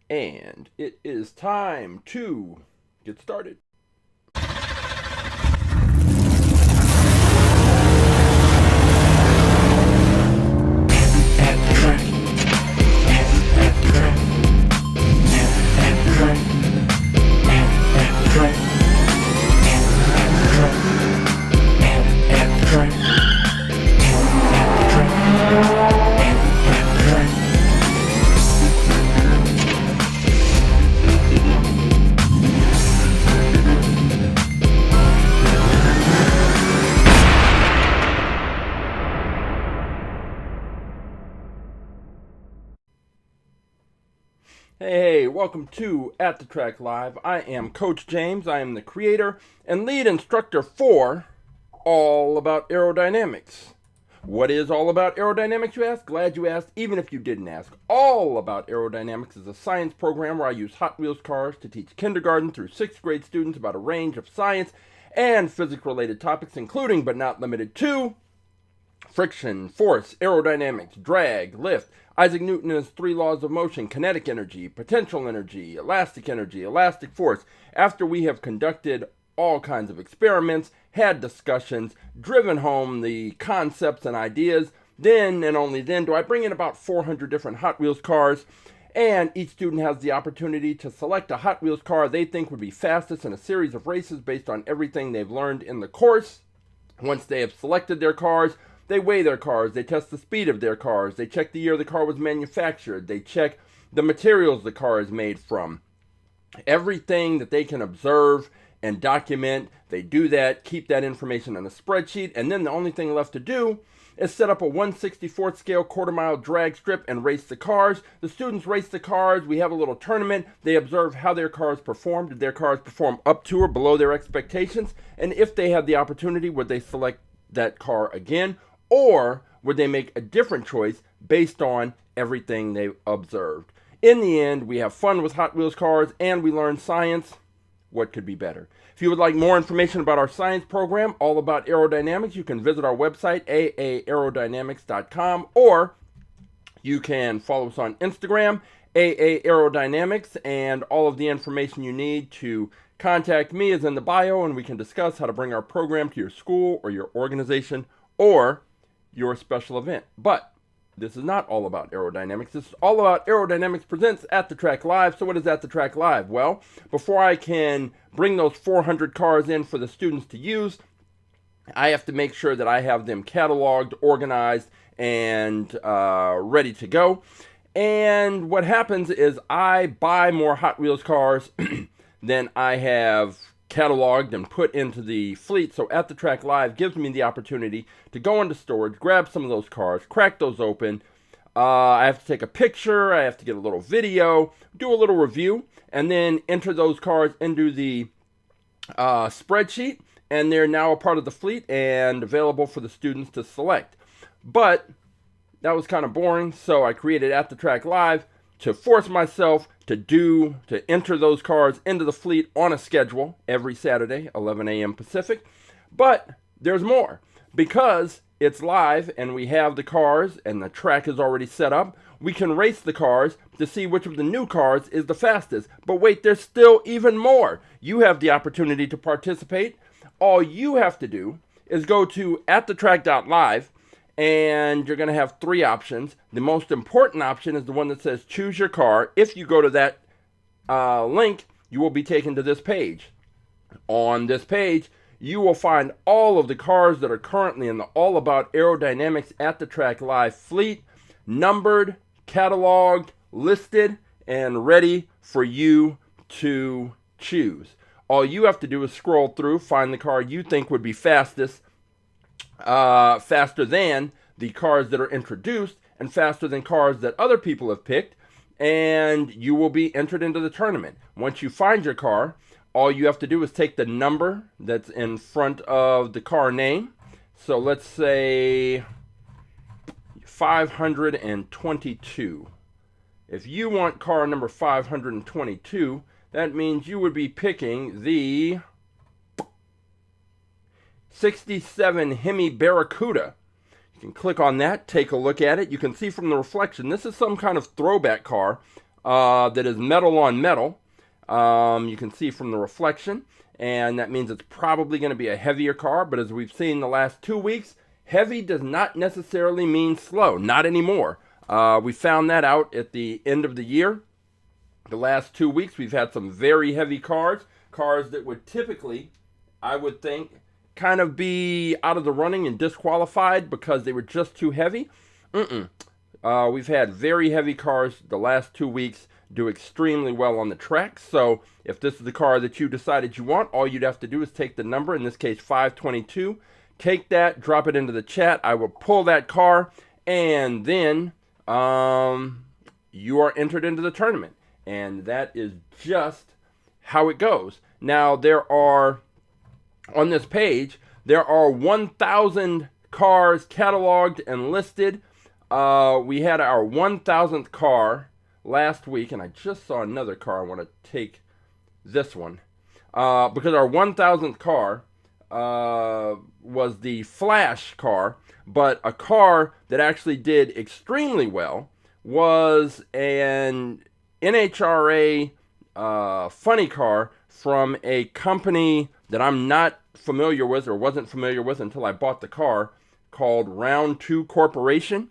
And it is time to get started. Hey, welcome to At The Track Live. I am Coach James. I am the creator and lead instructor for All About Aerodynamics. What is All About Aerodynamics, you ask? Glad you asked, even if you didn't ask. All About Aerodynamics is a science program where I use Hot Wheels cars to teach kindergarten through 6th grade students about a range of science and physics-related topics, including but not limited to friction, force, aerodynamics, drag, lift, Isaac Newton and his 3 laws of motion, kinetic energy, potential energy, elastic force. After we have conducted all kinds of experiments, had discussions, driven home the concepts and ideas, then and only then do I bring in about 400 different Hot Wheels cars, and each student has the opportunity to select a Hot Wheels car they think would be fastest in a series of races based on everything they've learned in the course. Once they have selected their cars, they weigh their cars, they test the speed of their cars, they check the year the car was manufactured, they check the materials the car is made from. Everything that they can observe and document, they do that, keep that information on a spreadsheet, and then the only thing left to do is set up a 1/64th scale quarter-mile drag strip and race the cars. The students race the cars, we have a little tournament, they observe how their cars perform. Did their cars perform up to or below their expectations? And if they had the opportunity, would they select that car again? Or would they make a different choice based on everything they observed? In the end, we have fun with Hot Wheels cars and we learn science. What could be better? If you would like more information about our science program, All About Aerodynamics, you can visit our website, aaAerodynamics.com, or you can follow us on Instagram, aaAerodynamics, and all of the information you need to contact me is in the bio, and we can discuss how to bring our program to your school or your organization or your special event. But this is not all about aerodynamics. This is all about Aerodynamics presents At The Track Live. So what is At The Track Live? Well, before I can bring those 400 cars in for the students to use, I have to make sure that I have them cataloged, organized, and ready to go. And what happens is I buy more Hot Wheels cars than I have cataloged and put into the fleet. So At The Track Live gives me the opportunity to go into storage, grab some of those cars, crack those open. I have to take a picture, I have to get a little video, do a little review, and then enter those cars into the spreadsheet, and they're now a part of the fleet and available for the students to select. But that was kind of boring, so I created At The Track Live to force myself to enter those cars into the fleet on a schedule every Saturday, 11 a.m. Pacific. But there's more. Because it's live and we have the cars and the track is already set up, we can race the cars to see which of the new cars is the fastest. But wait, there's still even more. You have the opportunity to participate. All you have to do is go to AtTheTrack.live, and you're going to have 3 options. The most important option is the one that says choose your car. If you go to that link, you will be taken to this page. On this page, you will find all of the cars that are currently in the All About Aerodynamics At The Track Live fleet, numbered, cataloged, listed, and ready for you to choose. All you have to do is scroll through, find the car you think would be fastest, faster than the cars that are introduced and faster than cars that other people have picked, and you will be entered into the tournament. Once you find your car, all you have to do is take the number that's in front of the car name. So let's say 522. If you want car number 522, that means you would be picking the 67 Hemi Barracuda. You can click on that, take a look at it. You can see from the reflection, this is some kind of throwback car. that is metal on metal. You can see from the reflection, and that means it's probably going to be a heavier car. But as we've seen the last 2 weeks, heavy does not necessarily mean slow. Not anymore. We found that out at the end of the year. The last 2 weeks, we've had some very heavy cars that would typically, I would think, kind of be out of the running and disqualified because they were just too heavy. We've had very heavy cars the last 2 weeks do extremely well on the track. So if this is the car that you decided you want, all you'd have to do is take the number, in this case 522, take that, drop it into the chat. I will pull that car, and then you are entered into the tournament. And that is just how it goes. Now, there are, on this page, there are 1,000 cars cataloged and listed. We had our 1,000th car last week, and I just saw another car. I want to take this one. Because our 1,000th car was the Flash car, but a car that actually did extremely well was an NHRA Funny Car from a company that I'm not familiar with, or wasn't familiar with until I bought the car, called Round 2 Corporation.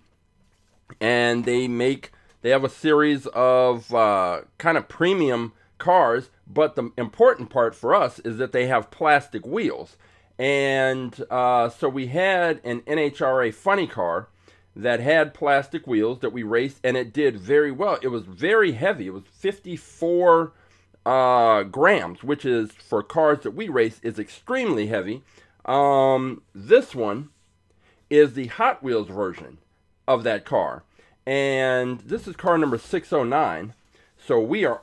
And they have a series of kind of premium cars, but the important part for us is that they have plastic wheels. And so we had an NHRA Funny Car that had plastic wheels that we raced, and it did very well. It was very heavy. It was 54 grams, which is, for cars that we race, is extremely heavy. This one is the Hot Wheels version of that car, and this is car number 609. So we are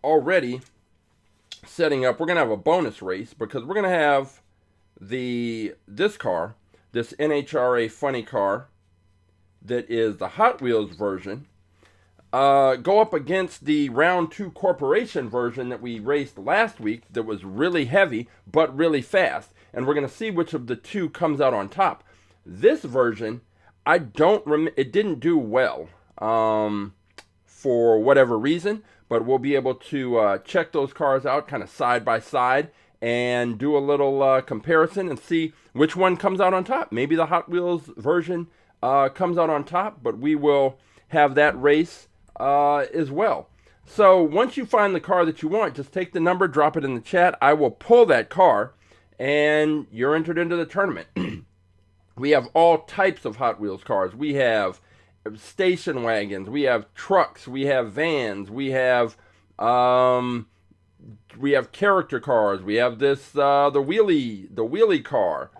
already setting up. We're gonna have a bonus race because we're gonna have this car, this NHRA Funny Car, that is the Hot Wheels version, go up against the Round 2 Corporation version that we raced last week that was really heavy but really fast. And we're going to see which of the two comes out on top. This version, it didn't do well for whatever reason, but we'll be able to check those cars out kind of side by side and do a little comparison and see which one comes out on top. Maybe the Hot Wheels version comes out on top, but we will have that race as well. So once you find the car that you want, just take the number, drop it in the chat. I will pull that car, and you're entered into the tournament. We have all types of Hot Wheels cars. We have station wagons, we have trucks, we have vans, we have character cars. We have this the wheelie car.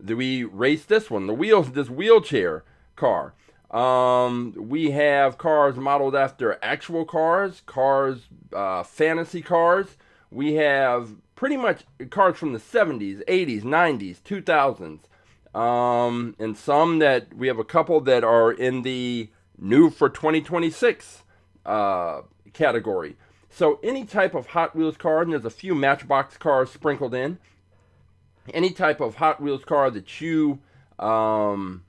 We race this one, this wheelchair car. We have cars modeled after actual cars, fantasy cars. We have pretty much cars from the 70s, 80s, 90s, 2000s. And some that we have a couple that are in the new for 2026 category. So any type of Hot Wheels car, and there's a few Matchbox cars sprinkled in. Any type of Hot Wheels car that you can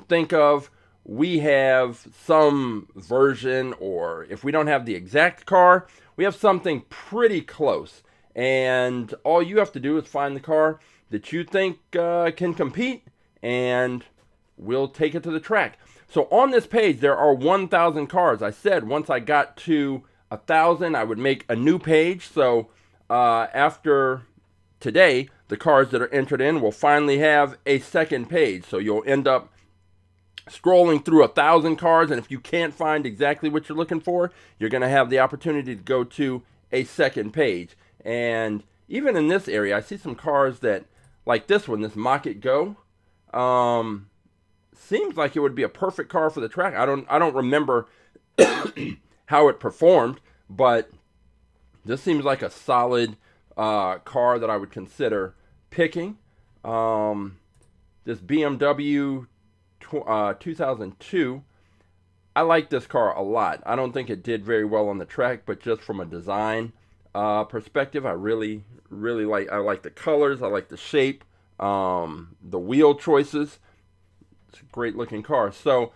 think of, we have some version, or if we don't have the exact car, we have something pretty close. And all you have to do is find the car that you think can compete, and we'll take it to the track. So on this page, there are 1,000 cars. I said once I got to 1,000, I would make a new page. So after today, the cars that are entered in will finally have a second page. So you'll end up scrolling through 1,000 cars, and if you can't find exactly what you're looking for, you're going to have the opportunity to go to a second page. And even in this area, I see some cars that, like this one, this Mach-It Go, seems like it would be a perfect car for the track. I don't remember how it performed, but this seems like a solid car that I would consider picking. This BMW 2002, I like this car a lot. I don't think it did very well on the track, but just from a design perspective, I really like. I like the colors. I like the shape. The wheel choices. It's a great looking car. So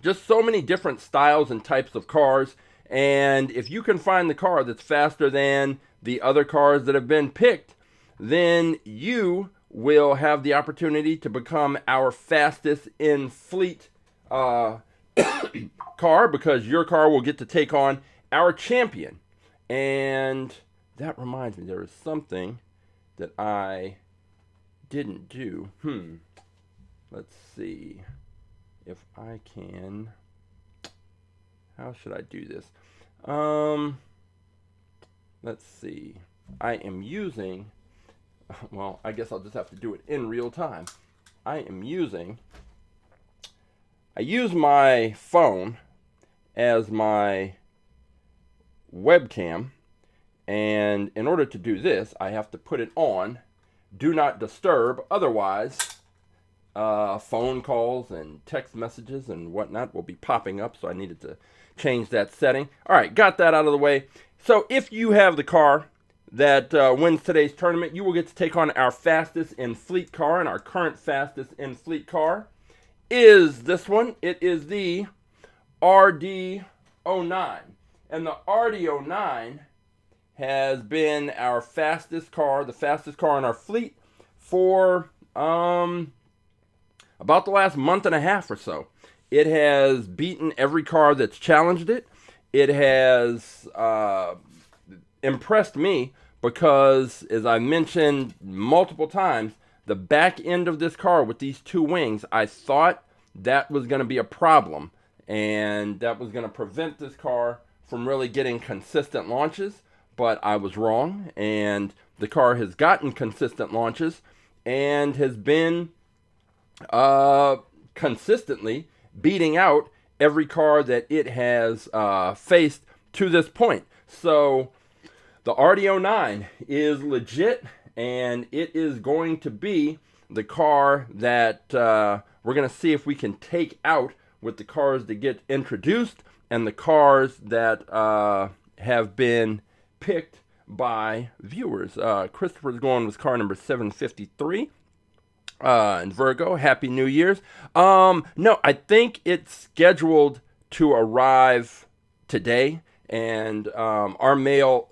just so many different styles and types of cars. And if you can find the car that's faster than the other cars that have been picked, then you will have the opportunity to become our fastest in fleet car, because your car will get to take on our champion. And that reminds me, there is something that I didn't do. Let's see if I can. How should I do this? Let's see. I am using, well, I guess I'll just have to do it in real time. I use my phone as my webcam, and in order to do this, I have to put it on Do Not Disturb. Otherwise, phone calls and text messages and whatnot will be popping up, so I needed to change that setting. All right, got that out of the way. So if you have the car that wins today's tournament, you will get to take on our fastest in fleet car, and our current fastest in fleet car is this one. It is the RD09, and the RD09 has been our fastest car, the fastest car in our fleet for about the last month and a half or so. It has beaten every car that's challenged it. It has impressed me because, as I mentioned multiple times, the back end of this car with these two wings, I thought that was going to be a problem, and that was going to prevent this car from really getting consistent launches, but I was wrong, and the car has gotten consistent launches and has been consistently beating out every car that it has faced to this point. So the RD09 is legit, and it is going to be the car that we're going to see if we can take out with the cars that get introduced and the cars that have been picked by viewers. Christopher's going with car number 753. And Virgo, Happy New Year's. No, I think it's scheduled to arrive today, and our mail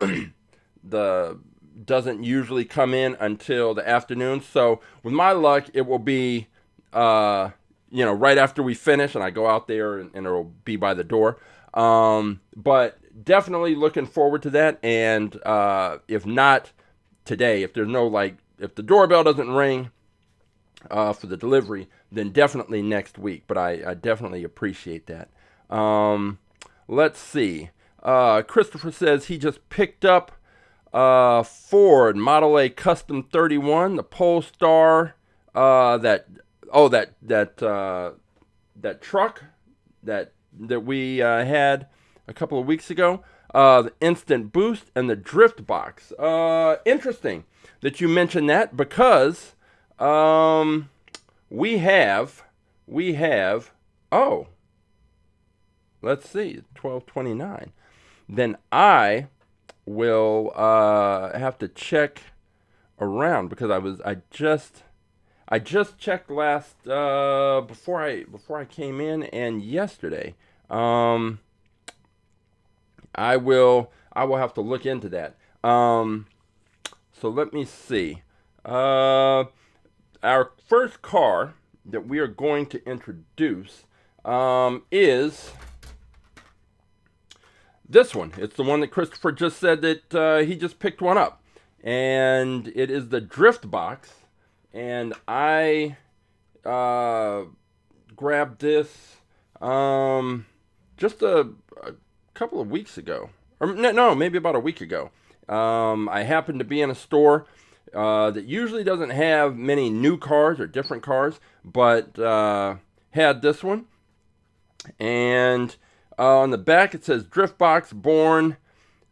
doesn't usually come in until the afternoon. So with my luck, it will be right after we finish, and I go out there, and it'll be by the door. But definitely looking forward to that. And if not today, if there's no if the doorbell doesn't ring for the delivery, then definitely next week. But I definitely appreciate that. Let's see. Christopher says he just picked up Ford Model A Custom 31, the Polestar, that truck that we had a couple of weeks ago, the Instant Boost and the Drift Box. Interesting that you mentioned that, because we have let's see, 1229. Then I will have to check around, because I just checked last before I came in, and yesterday. I will have to look into that. So let me see. Our first car that we are going to introduce is this one. It's the one that Christopher just said that he just picked one up, and it is the Drift Box. And I grabbed this just a couple of weeks ago, or no, maybe about a week ago. I happened to be in a store that usually doesn't have many new cars or different cars, but had this one. And on the back it says Drift Box, born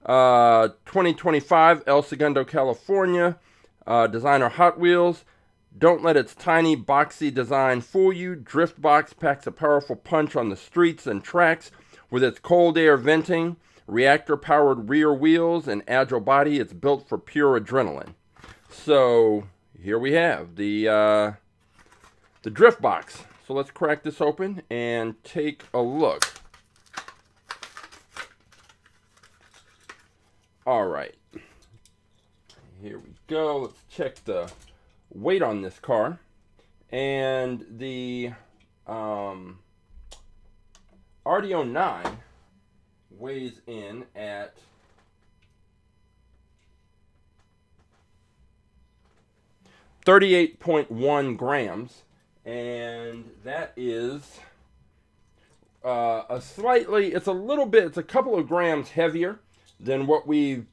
2025, El Segundo, California. Designer Hot Wheels. Don't let its tiny, boxy design fool you. Drift Box packs a powerful punch on the streets and tracks. With its cold air venting, reactor-powered rear wheels, and agile body, it's built for pure adrenaline. So here we have the Drift Box. So let's crack this open and take a look. All right. Here we go. Let's check the weight on this car. And the RDO9 weighs in at 38.1 grams, and that is it's a couple of grams heavier than what we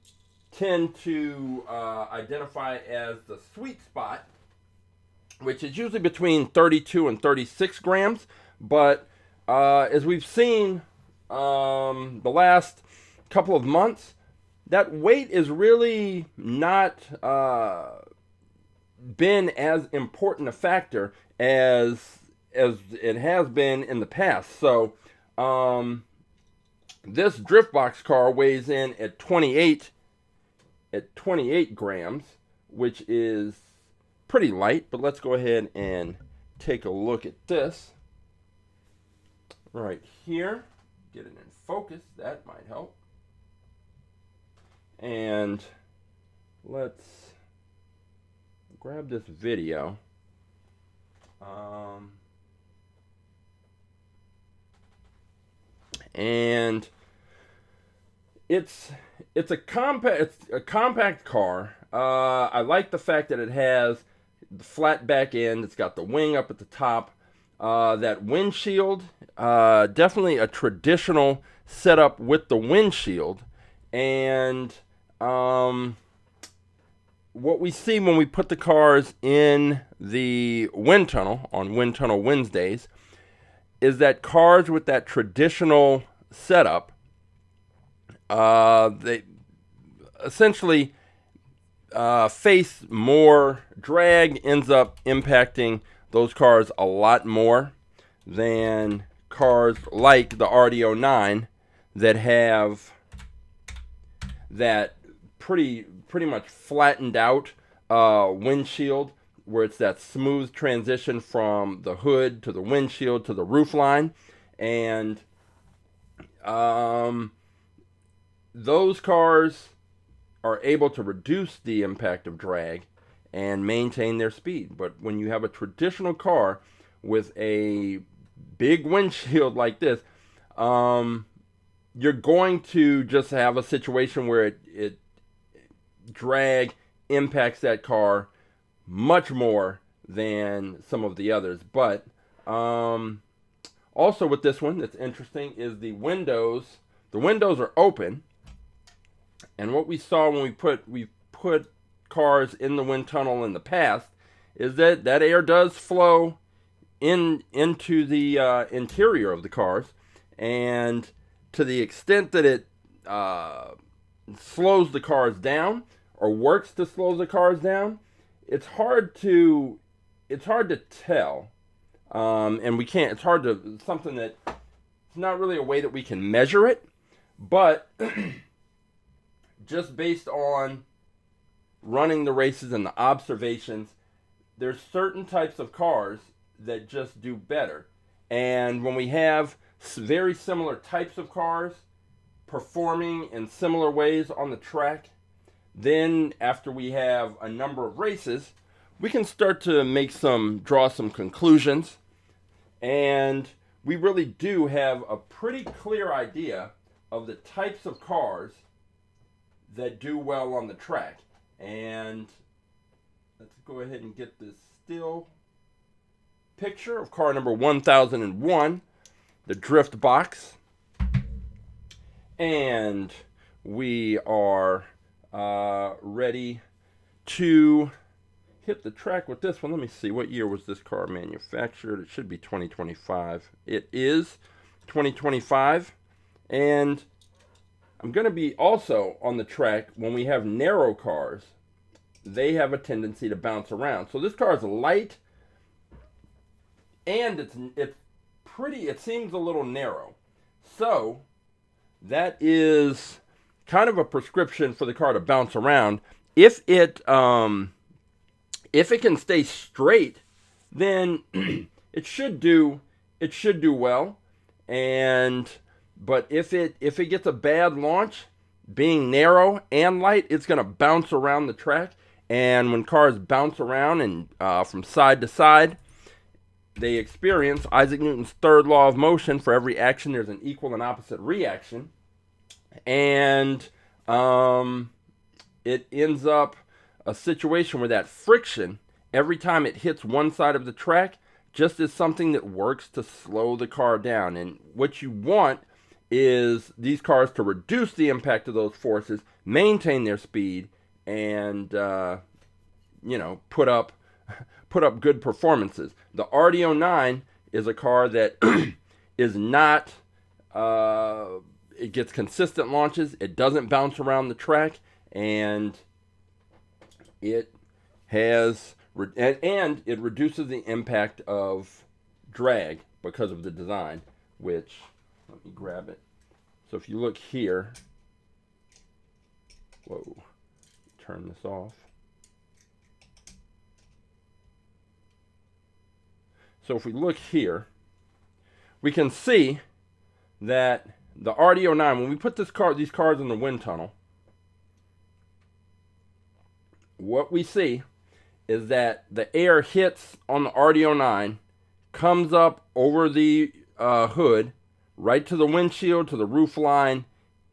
tend to identify as the sweet spot, which is usually between 32 and 36 grams. But as we've seen the last couple of months, that weight is really not been as important a factor as it has been in the past. So this drift box car weighs in at 28 grams, which is pretty light. But let's go ahead and take a look at this right here. Get it in focus. That might help. And let's grab this video. And it's a compact car. I like the fact that it has the flat back end. It's got the wing up at the top. That windshield, definitely a traditional setup with the windshield. And what we see when we put the cars in the wind tunnel on Wind Tunnel Wednesdays is that cars with that traditional setup, they essentially face more drag, ends up impacting those cars a lot more than cars like the RDO9 that have that pretty much flattened out windshield, where it's that smooth transition from the hood to the windshield to the roof line. And those cars are able to reduce the impact of drag and maintain their speed. But when you have a traditional car with a big windshield like this, you're going to just have a situation where it drag impacts that car much more than some of the others. But also with this one, that's interesting, is the windows. The windows are open, and what we saw when we put cars in the wind tunnel in the past is that air does flow into the interior of the cars, and to the extent that it slows the cars down or works to slow the cars down, it's hard to tell, and we can't. It's hard to something that it's not really a way that we can measure it, but just based on running the races and the observations, there's certain types of cars that just do better. And when we have very similar types of cars performing in similar ways on the track, then after we have a number of races, we can start to draw some conclusions. And we really do have a pretty clear idea of the types of cars that do well on the track. And let's go ahead and get this still picture of car number 1001, the drift box. And we are ready to hit the track with this one. Let me see, what year was this car manufactured? It should be 2025. It is 2025. And I'm going to be also on the track when we have narrow cars. They have a tendency to bounce around. So this car is light, and it's pretty, it seems a little narrow. So that is kind of a prescription for the car to bounce around. If it can stay straight, then it should do well. But if it gets a bad launch, being narrow and light, it's going to bounce around the track. And when cars bounce around and from side to side, they experience Isaac Newton's third law of motion. For every action, there's an equal and opposite reaction. And it ends up a situation where that friction, every time it hits one side of the track, just is something that works to slow the car down. And what you want is these cars to reduce the impact of those forces, maintain their speed, and put up good performances. The RD09 is a car that is not. It gets consistent launches. It doesn't bounce around the track, and it has and it reduces the impact of drag because of the design. Which, let me grab it. So if you look here, whoa, turn this off. So if we look here, we can see that the RD09, when we put these cars in the wind tunnel, what we see is that the air hits on the RD09, comes up over the hood, right to the windshield, to the roof line,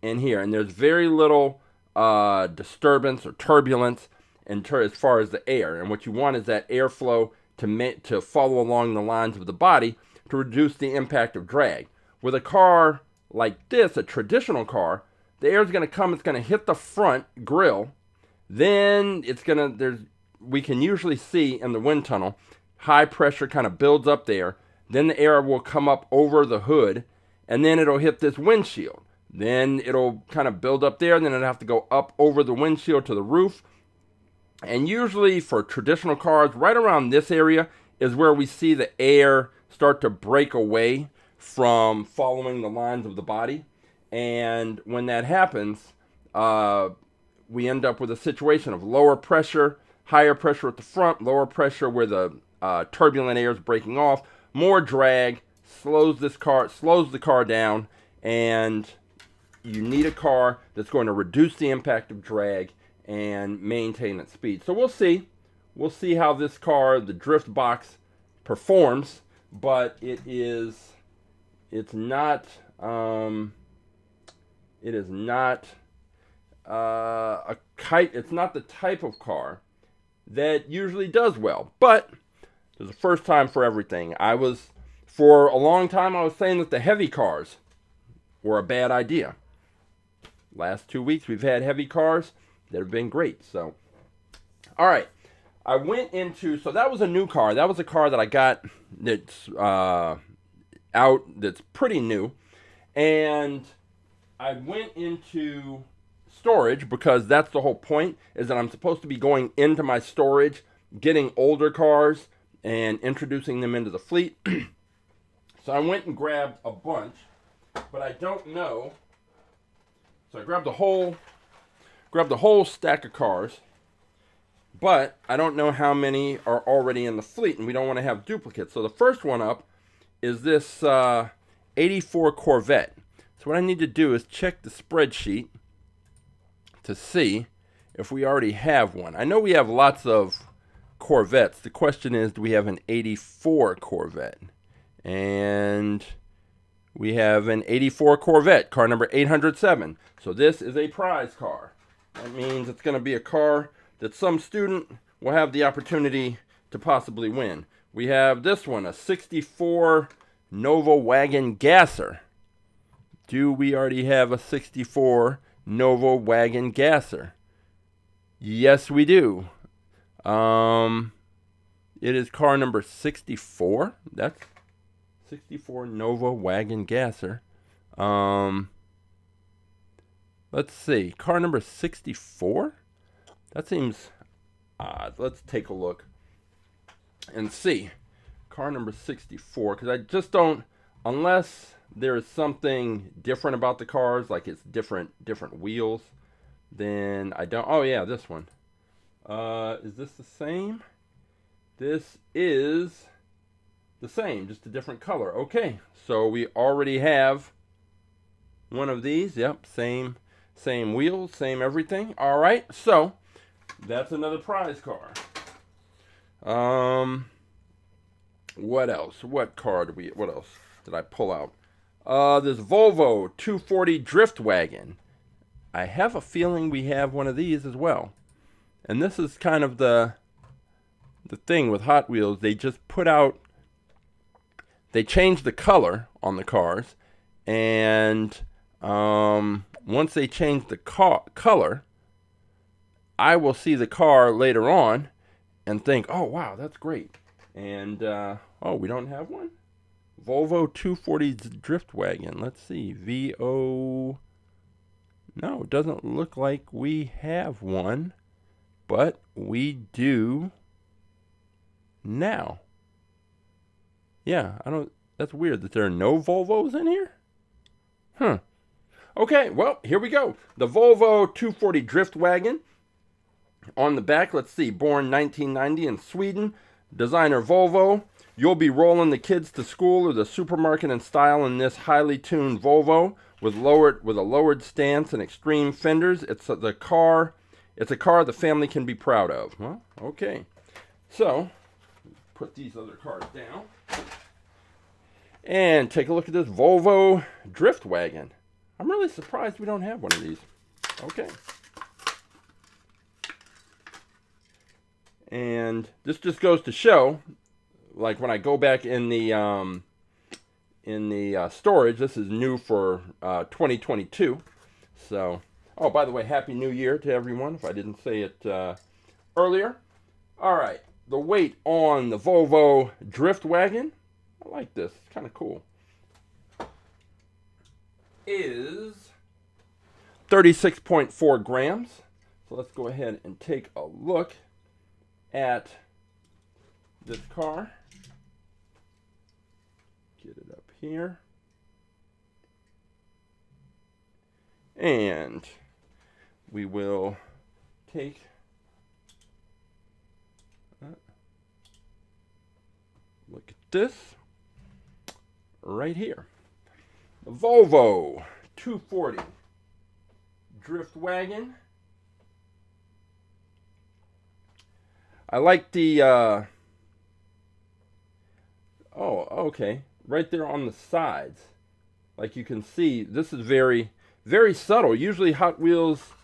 and here. And there's very little disturbance or turbulence as far as the air. And what you want is that airflow to follow along the lines of the body to reduce the impact of drag. With a car like this, a traditional car, the air is going to come, it's going to hit the front grille, then we can usually see in the wind tunnel, high pressure kind of builds up there, then the air will come up over the hood, and then it'll hit this windshield. Then it'll kind of build up there, and then it'll have to go up over the windshield to the roof. And usually for traditional cars, right around this area is where we see the air start to break away from following the lines of the body. And when that happens, we end up with a situation of lower pressure, higher pressure at the front, lower pressure where the turbulent air is breaking off, more drag, slows the car down, and you need a car that's going to reduce the impact of drag and maintain its speed. So we'll see how this car, the drift box, performs, but it's not the type of car that usually does well. But there's a first time for everything. For a long time, I was saying that the heavy cars were a bad idea. Last 2 weeks, we've had heavy cars that have been great. So, all right. So that was a new car. That was a car that I got that's that's pretty new. And I went into storage because that's the whole point, is that I'm supposed to be going into my storage, getting older cars and introducing them into the fleet. So I went and grabbed a bunch, but I don't know. So I grabbed the whole stack of cars, but I don't know how many are already in the fleet, and we don't want to have duplicates. So the first one up is this 84 Corvette. So what I need to do is check the spreadsheet to see if we already have one. I know we have lots of Corvettes. The question is, do we have an 84 Corvette? And we have an 84 Corvette, car number 807. So this is a prize car. That means it's going to be a car that some student will have the opportunity to possibly win. We have this one, a 64 Nova Wagon Gasser. Do we already have a 64 Nova Wagon Gasser? Yes, we do. It is car number 64. That's 64 Nova Wagon Gasser. Let's see. Car number 64? That seems odd. Let's take a look and see. Car number 64. Because I just don't, unless there is something different about the cars, like it's different wheels, then I don't. Oh yeah, this one. Is this the same? This is the same, just a different color. Okay, so we already have one of these. Yep, same wheels, same everything. All right, so that's another prize car. What else? What else did I pull out? This Volvo 240 Drift Wagon. I have a feeling we have one of these as well. And this is kind of the thing with Hot Wheels. They just they changed the color on the cars. And once they change the color, I will see the car later on and think, oh, wow, that's great. And, oh, we don't have one? Volvo 240 Drift Wagon. Let's see. VO. No, it doesn't look like we have one. But we do now. Yeah, that's weird that there are no Volvos in here. Huh. Okay, well, here we go. The Volvo 240 Drift Wagon. On the back, let's see. Born 1990 in Sweden. Designer Volvo. You'll be rolling the kids to school or the supermarket in style in this highly tuned Volvo with a lowered stance and extreme fenders. It's a car the family can be proud of. Well, okay. So, put these other cars down. And take a look at this Volvo Drift Wagon. I'm really surprised we don't have one of these. Okay. And this just goes to show, like when I go back in the storage, this is new for 2022. So, oh, by the way, Happy New Year to everyone, if I didn't say it earlier. All right, the weight on the Volvo Drift Wagon, I like this, it's kind of cool, is 36.4 grams. So let's go ahead and take a look at this car. Get it up here. And we will take look at this right here. The Volvo 240 Drift Wagon. I like the oh, okay, right there on the sides. Like you can see, this is very, very subtle. Usually Hot Wheels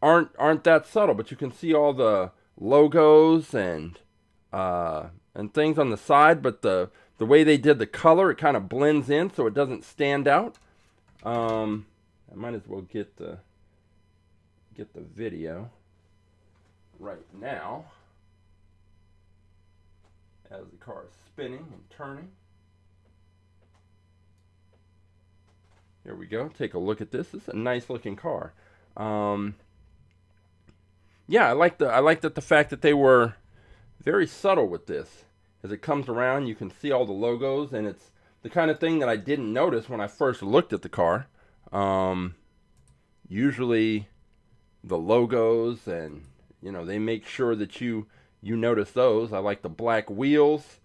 aren't that subtle, but you can see all the logos and things on the side, but the way they did the color, it kind of blends in so it doesn't stand out. I might as well get the video right now as the car is spinning and turning. Here we go. Take a look at this. This is a nice looking car. Yeah, I like the fact that they were very subtle with this. As it comes around, you can see all the logos, and it's the kind of thing that I didn't notice when I first looked at the car. Usually the logos, and they make sure that you notice those. I like the black wheels,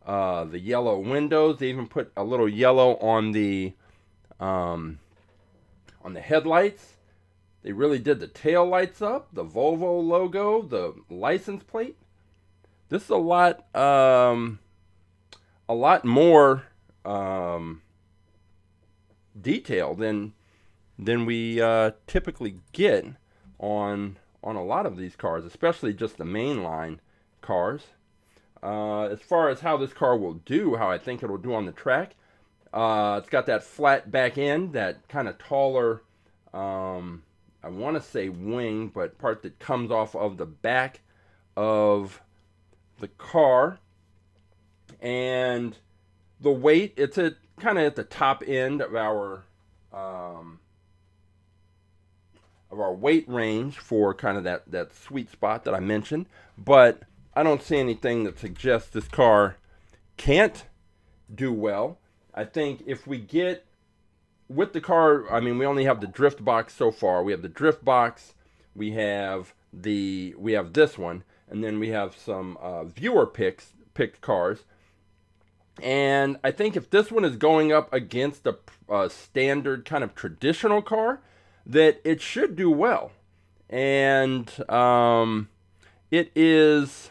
the yellow windows. They even put a little yellow on the headlights. They really did the tail lights up, the Volvo logo, the license plate. This is a lot more detail than we typically get on a lot of these cars, especially just the mainline cars. As far as how this car will do, how I think it'll do on the track, it's got that flat back end, that kind of taller, I want to say wing, but part that comes off of the back of the car. And the weight, it's kind of at the top end of our weight range for kind of that sweet spot that I mentioned. But I don't see anything that suggests this car can't do well. I think if we get with the car, I mean, we only have the drift box so far. We have the drift box, we have this one, and then we have some viewer picked cars. And I think if this one is going up against a standard kind of traditional car, that it should do well. And it is...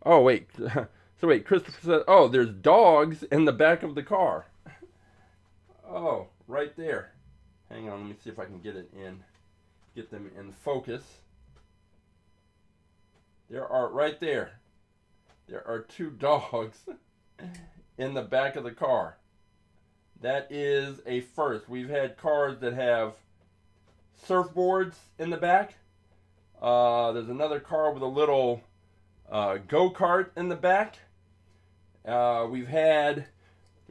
Oh, wait. So wait, Christopher says, oh, there's dogs in the back of the car. Oh, right there. Hang on, let me see if I can get them in focus. There are, right there, there are 2 dogs in the back of the car. That is a first. We've had cars that have surfboards in the back. There's another car with a little go-kart in the back. We had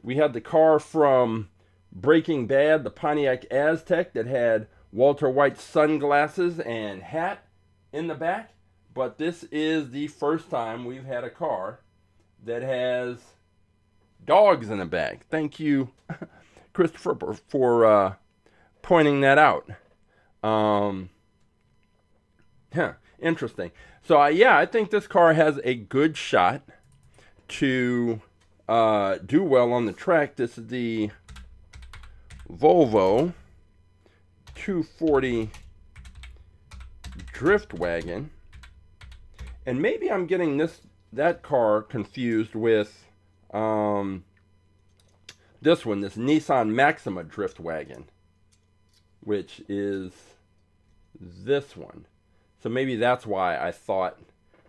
the car from Breaking Bad, the Pontiac Aztek, that had Walter White's sunglasses and hat in the back. But this is the first time we've had a car that has dogs in the back. Thank you, Christopher, for pointing that out. Interesting. So yeah, I think this car has a good shot to do well on the track. This is the Volvo 240 Drift Wagon. And maybe I'm getting that car confused with this one, this Nissan Maxima Drift Wagon, which is this one. So maybe that's why I thought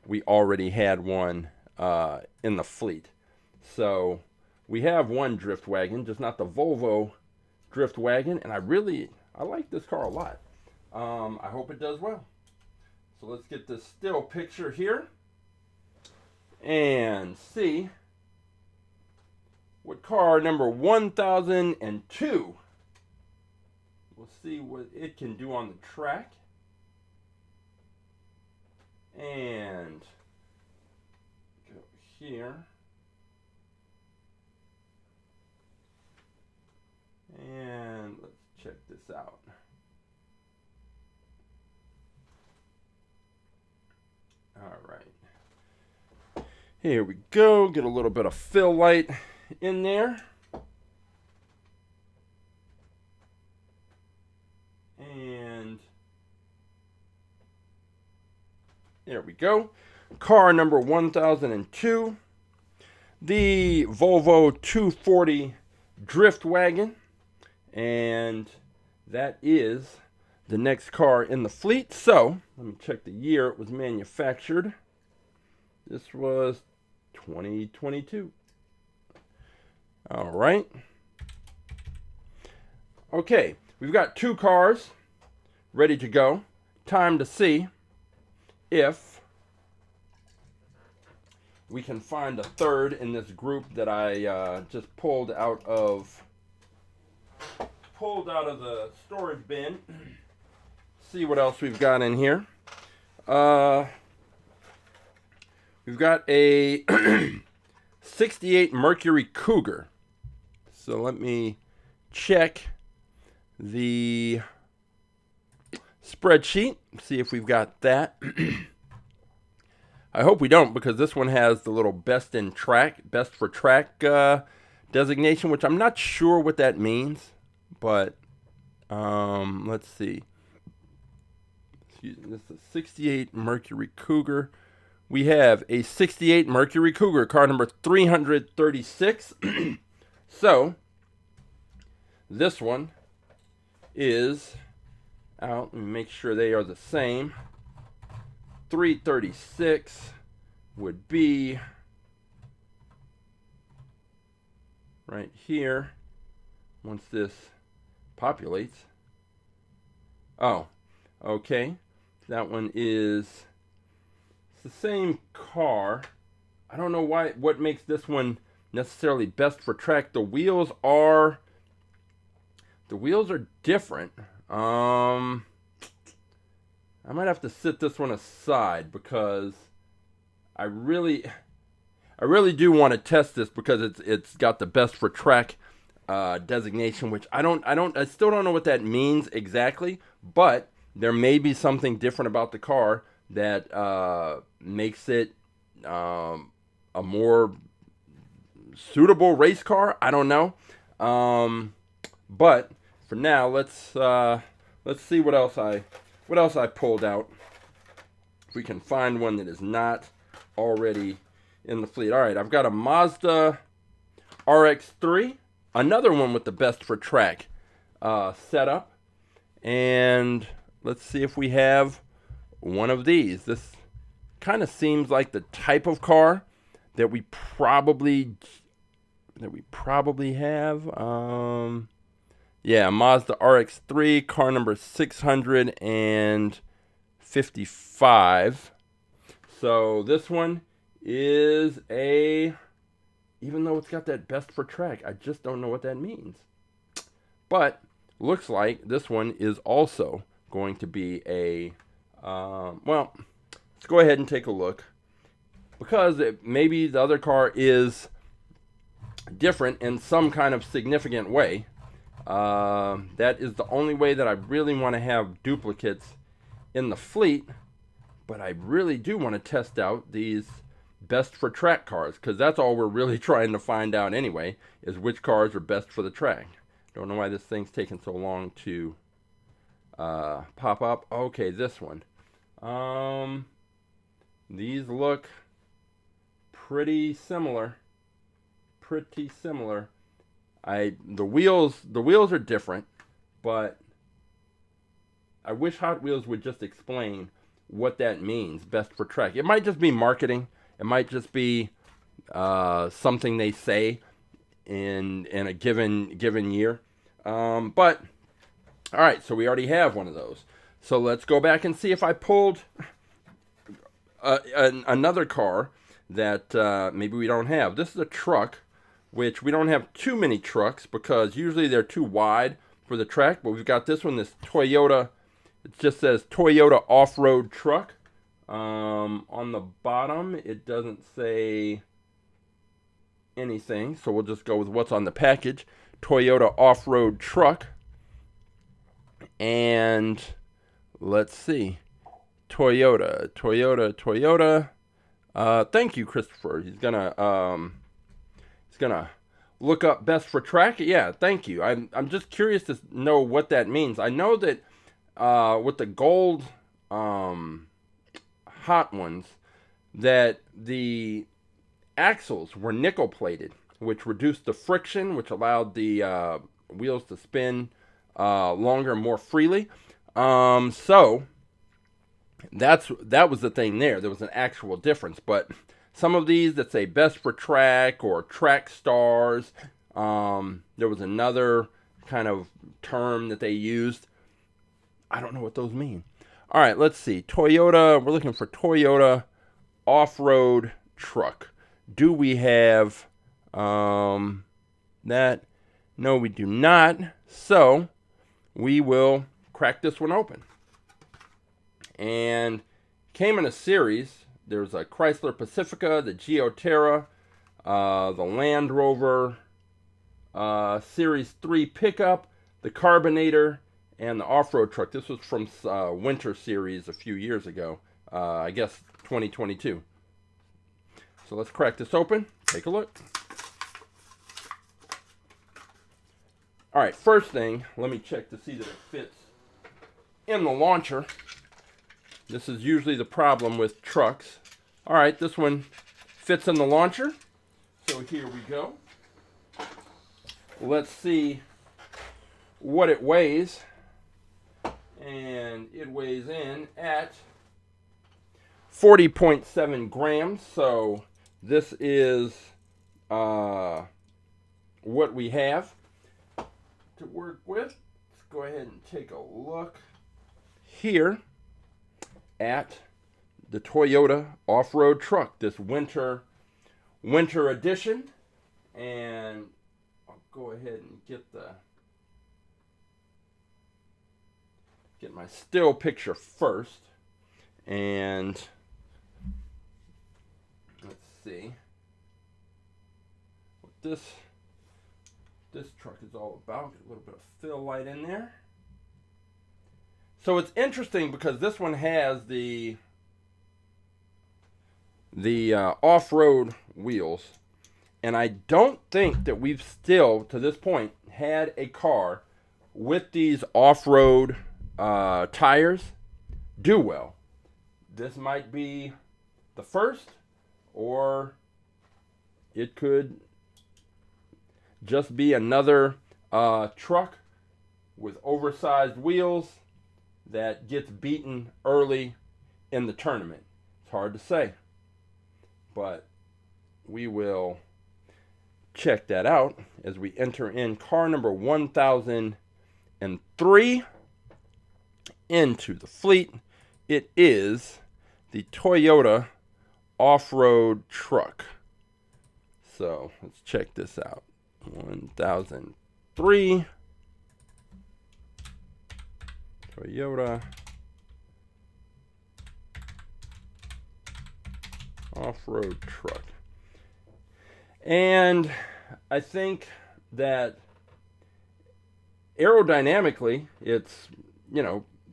we already had one in the fleet. So we have one Drift Wagon, just not the Volvo Drift Wagon, and I like this car a lot. I hope it does well. So let's get this still picture here and see what car number 1002. We'll see what it can do on the track. And go here. And let's check this out. All right. Here we go. Get a little bit of fill light in there. And there we go. Car number 1002. The Volvo 240 Drift Wagon. And that is the next car in the fleet. So, let me check the year it was manufactured. This was 2022. All right. Okay, we've got 2 cars ready to go. Time to see if we can find a third in this group that I just pulled out of the storage bin. See what else we've got in here. We've got a 68 Mercury Cougar. So let me check the spreadsheet, see if we've got that. I hope we don't, because this one has the little best for track designation, which I'm not sure what that means, but let's see. Excuse me, this is a 68 Mercury Cougar. We have a 68 Mercury Cougar, car number 336. So, this one is out. Let me make sure they are the same. 336 would be right here once this populates. Oh, okay. That one is the same car. I don't know what makes this one necessarily best for track. The wheels are different. I might have to sit this one aside because I really do want to test this, because it's got the best for track designation, which I still don't know what that means exactly, but there may be something different about the car that makes it a more suitable race car. I don't know. But for now, let's see what else I pulled out. If we can find one that is not already in the fleet. All right, I've got a Mazda RX-3, another one with the best for track setup, and let's see if we have one of these. This kind of seems like the type of car that we probably have. Yeah, Mazda RX-3, car number 655. So this one is even though it's got that best for track, I just don't know what that means. But looks like this one is also going to be well, let's go ahead and take a look, because maybe the other car is different in some kind of significant way. That is the only way that I really want to have duplicates in the fleet, but I really do want to test out these best for track cars, because that's all we're really trying to find out anyway, is which cars are best for the track. Don't know why this thing's taking so long to pop up. Okay, this one. These look pretty similar. The wheels are different, but I wish Hot Wheels would just explain what that means, best for track. It might just be marketing. It might just be something they say in a given year. But all right, so we already have one of those. So let's go back and see if I pulled another car that maybe we don't have. This is a truck, which we don't have too many trucks because usually they're too wide for the track. But we've got this one, this Toyota. It just says Toyota off-road truck. On the bottom, it doesn't say anything, so we'll just go with what's on the package. Toyota off-road truck. And let's see. Toyota. Thank you, Christopher. He's gonna look up best for track. Yeah, thank you. I'm just curious to know what that means. I know that with the gold Hot ones, that the axles were nickel plated, which reduced the friction, which allowed the wheels to spin longer, more freely. So that was the thing there. There was an actual difference. But some of these that say best for track or track stars, there was another kind of term that they used. I don't know what those mean. All right, let's see. Toyota, we're looking for Toyota off-road truck. Do we have that? No, we do not. So we will crack this one open. And came in a series. There's a Chrysler Pacifica, the Geoterra, the Land Rover Series 3 pickup, the Carbonator, and the off-road truck. This was from Winter Series a few years ago. I guess 2022. So let's crack this open. Take a look. All right, first thing, let me check to see that it fits in the launcher. This is usually the problem with trucks. All right, this one fits in the launcher. So here we go. Let's see what it weighs. And it weighs in at 40.7 grams. So this is what we have to work with. Let's go ahead and take a look here at the Toyota off-road truck, this winter edition. And I'll go ahead and get my still picture first. And let's see what this truck is all about. Get a little bit of fill light in there. So it's interesting because this one has the off-road wheels, And I don't think that we've still, to this point, had a car with these off-road tires do well. This might be the first, or it could just be another truck with oversized wheels that gets beaten early in the tournament. It's hard to say, but we will check that out as we enter in car number 1003 into the fleet. It is the Toyota off-road truck. So let's check this out. 1003 Toyota off-road truck. And I think that aerodynamically it's,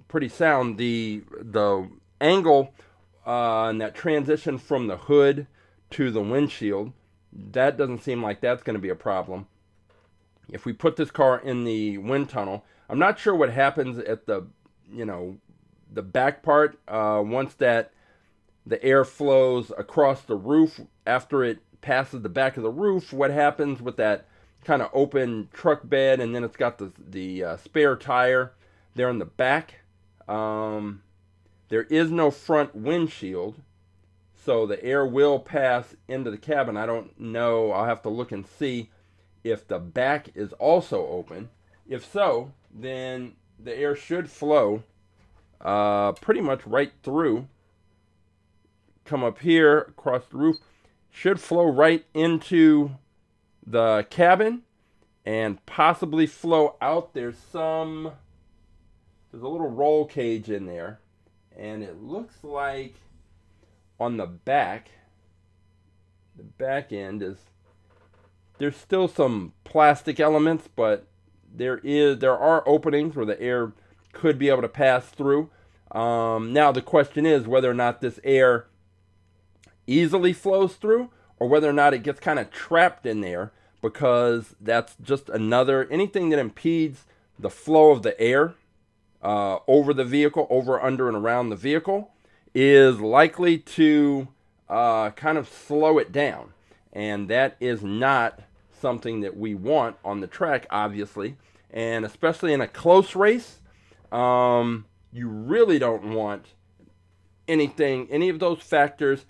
pretty sound. The angle and that transition from the hood to the windshield, that doesn't seem like that's going to be a problem. If we put this car in the wind tunnel, I'm not sure what happens at the back part once that the air flows across the roof after it passes the back of the roof. What happens with that kind of open truck bed, and then it's got the spare tire there in the back. There is no front windshield, so the air will pass into the cabin. I don't know. I'll have to look and see if the back is also open. If so, then the air should flow pretty much right through. Come up here across the roof. Should flow right into the cabin and possibly flow out. There's a little roll cage in there, and it looks like on the back end there's still some plastic elements, but there are openings where the air could be able to pass through. Now the question is whether or not this air easily flows through, or whether or not it gets kind of trapped in there, because that's just anything that impedes the flow of the air over the vehicle, over, under, and around the vehicle, is likely to kind of slow it down. And that is not something that we want on the track, obviously. And especially in a close race, you really don't want any of those factors,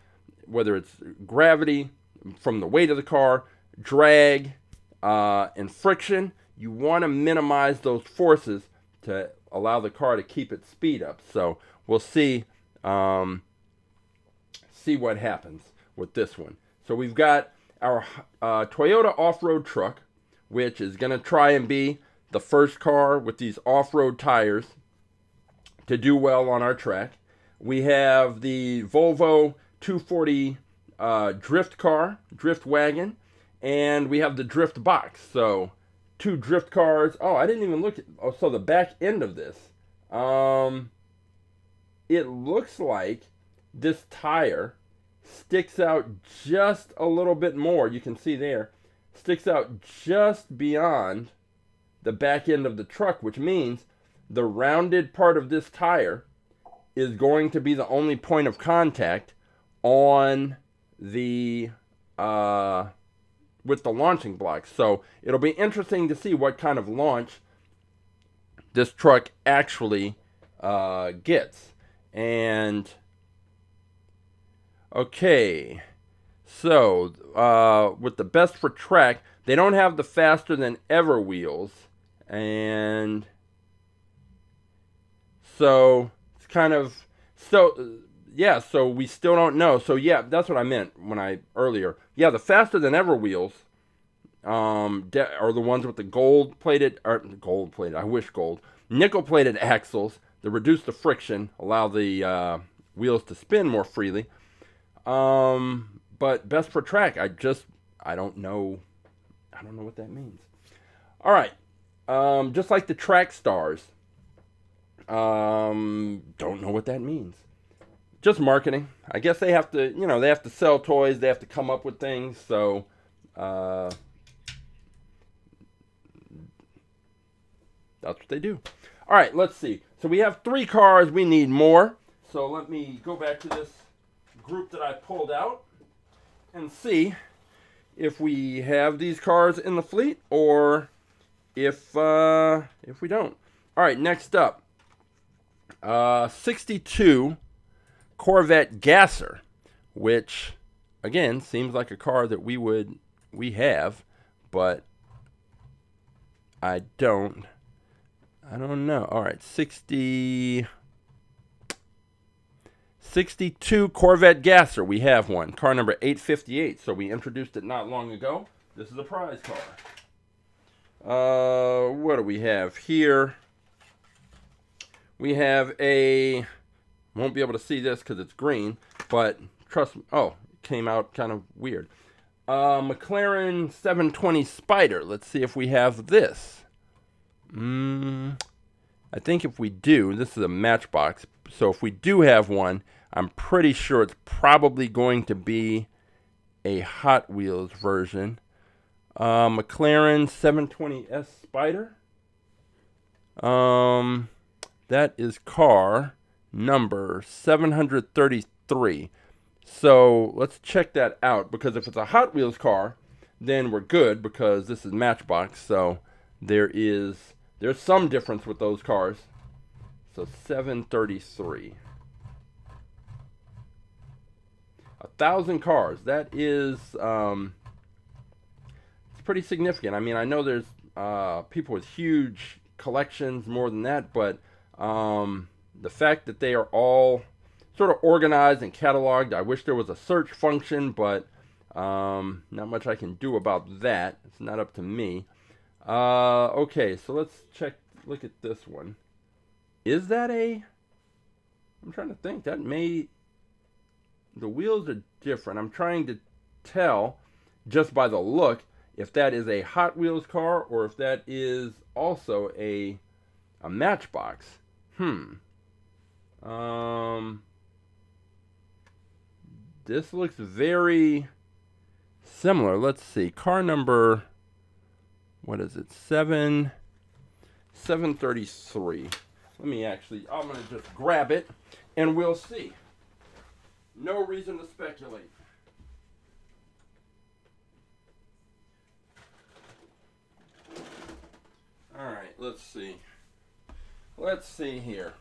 whether it's gravity from the weight of the car, drag, and friction. You want to minimize those forces to allow the car to keep its speed up. So we'll see what happens with this one. So we've got our Toyota off-road truck, which is going to try and be the first car with these off-road tires to do well on our track. We have the Volvo 240 drift wagon, and we have the drift box. So two drift cars. Oh, I didn't even look at. Oh, so the back end of this. It looks like this tire sticks out just a little bit more. You can see there, sticks out just beyond the back end of the truck, which means the rounded part of this tire is going to be the only point of contact on the with the launching blocks. So it'll be interesting to see what kind of launch this truck actually gets. And okay, so with the best for track, they don't have the faster than ever wheels, and so it's kind of so we still don't know. So yeah, that's what I meant earlier. Yeah, the faster than ever wheels are the ones with the nickel plated axles that reduce the friction, allow the wheels to spin more freely. But best for track, I don't know what that means. All right, just like the track stars, don't know what that means. Just marketing. I guess they have to, they have to sell toys. They have to come up with things. So That's what they do. All right, let's see. So we have 3 cars. We need more. So let me go back to this group that I pulled out and see if we have these cars in the fleet or if we don't. All right, next up, 62 Corvette Gasser, which again seems like a car that we have, but I don't know. All right, 62 Corvette Gasser. We have one. Car number 858. So we introduced it not long ago. This is a prize car. What do we have here? We have a, won't be able to see this because it's green, but trust me. Oh, it came out kind of weird. McLaren 720 Spider. Let's see if we have this. I think if we do, this is a Matchbox. So if we do have one, I'm pretty sure it's probably going to be a Hot Wheels version. McLaren 720S Spider. That is car number 733. So let's check that out, because if it's a Hot Wheels car, then we're good, because this is Matchbox. So there's some difference with those cars. So 733. 1,000 cars. That is it's pretty significant. I mean, I know there's people with huge collections, more than that, but the fact that they are all sort of organized and cataloged, I wish there was a search function, but not much I can do about that. It's not up to me. Okay, so let's look at this one. Is that I'm trying to think. The wheels are different. I'm trying to tell just by the look if that is a Hot Wheels car or if that is also a Matchbox. This looks very similar. Let's see. Car number, what is it? 733. I'm going to just grab it and we'll see. No reason to speculate. All right, let's see. Let's see here.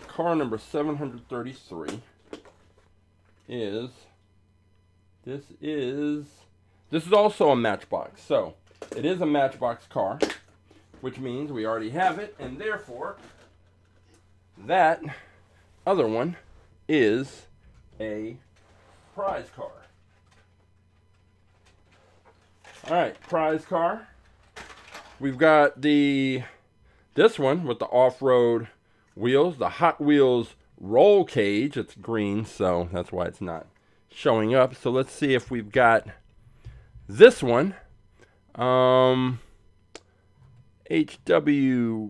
Car number 733 is also a Matchbox. So it is a Matchbox car, which means we already have it, and therefore that other one is a prize car. All right, prize car. We've got this one with the off-road wheels, the Hot Wheels roll cage. It's green, so that's why it's not showing up. So let's see if we've got this one. HW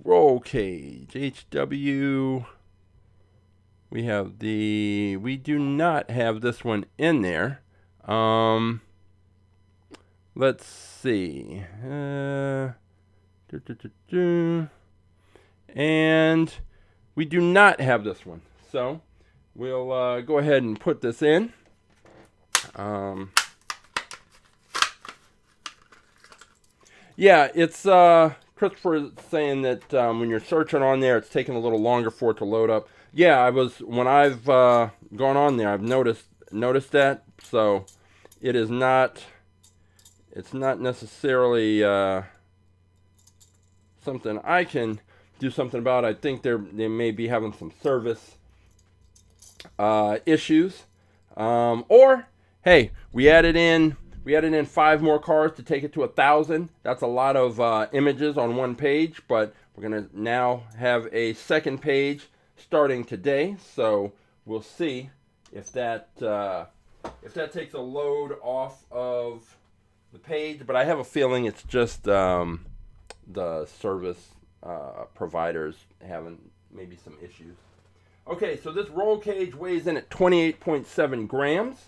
roll cage. HW. We do not have this one in there. Let's see. And we do not have this one. So we'll go ahead and put this in. Yeah, it's Christopher is saying that when you're searching on there, it's taking a little longer for it to load up. Yeah, when I've gone on there, I've noticed that. So it's not necessarily something I can do something about. I think they may be having some service issues. Or hey, we added in 5 more cars to take it to 1,000. That's a lot of images on one page, but we're gonna now have a second page starting today. So we'll see if that takes a load off of the page. But I have a feeling it's just the service providers having maybe some issues. Okay, so this roll cage weighs in at 28.7 grams.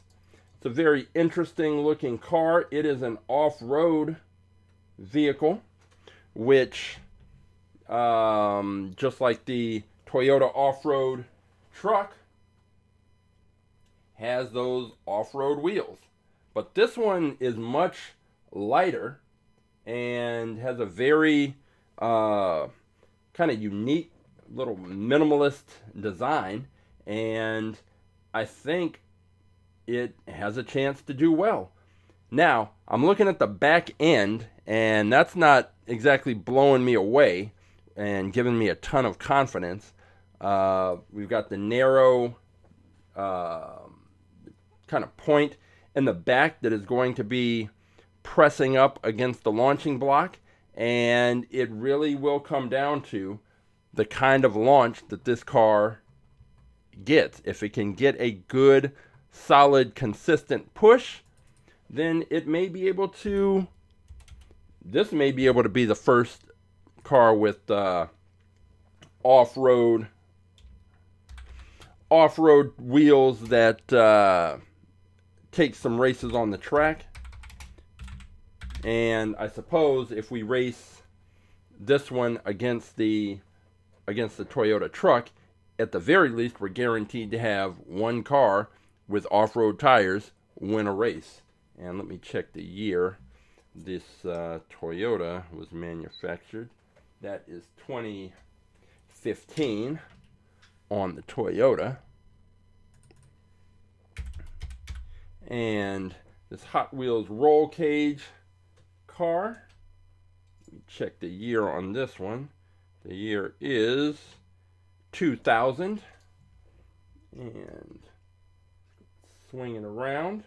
It's a very interesting looking car. It is an off-road vehicle, which just like the Toyota off-road truck, has those off-road wheels. But this one is much lighter and has a very kind of unique little minimalist design, and I think it has a chance to do well. Now, I'm looking at the back end, and that's not exactly blowing me away and giving me a ton of confidence. We've got the narrow kind of point in the back that is going to be pressing up against the launching block, and it really will come down to the kind of launch that this car gets. If it can get a good, solid, consistent push, then it may be able to, this may be able to be the first car with off-road wheels that take some races on the track. And I suppose if we race this one against the Toyota truck, at the very least we're guaranteed to have one car with off-road tires win a race. And let me check the year this Toyota was manufactured. That is 2015 on the Toyota. And this Hot Wheels roll cage car, let me check the year on this one. The year is 2000. And swing it around.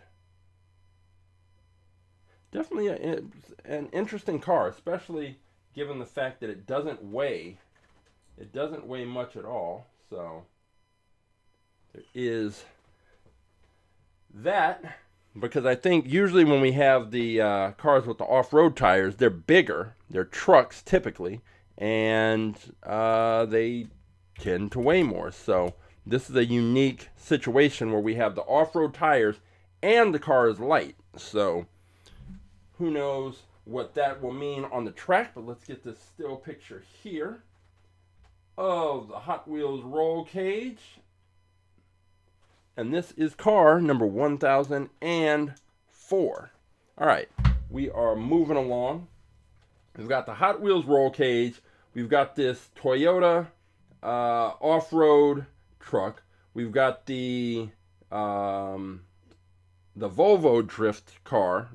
Definitely an interesting car, especially given the fact that it doesn't weigh much at all. So there is that, because I think usually when we have the cars with the off-road tires, they're bigger, they're trucks typically, and they tend to weigh more. So this is a unique situation where we have the off-road tires and the car is light. So who knows what that will mean on the track, but let's get this still picture here of the Hot Wheels roll cage. And this is car number 1004. All right, we are moving along. We've got the Hot Wheels roll cage. We've got this Toyota off-road truck. We've got the Volvo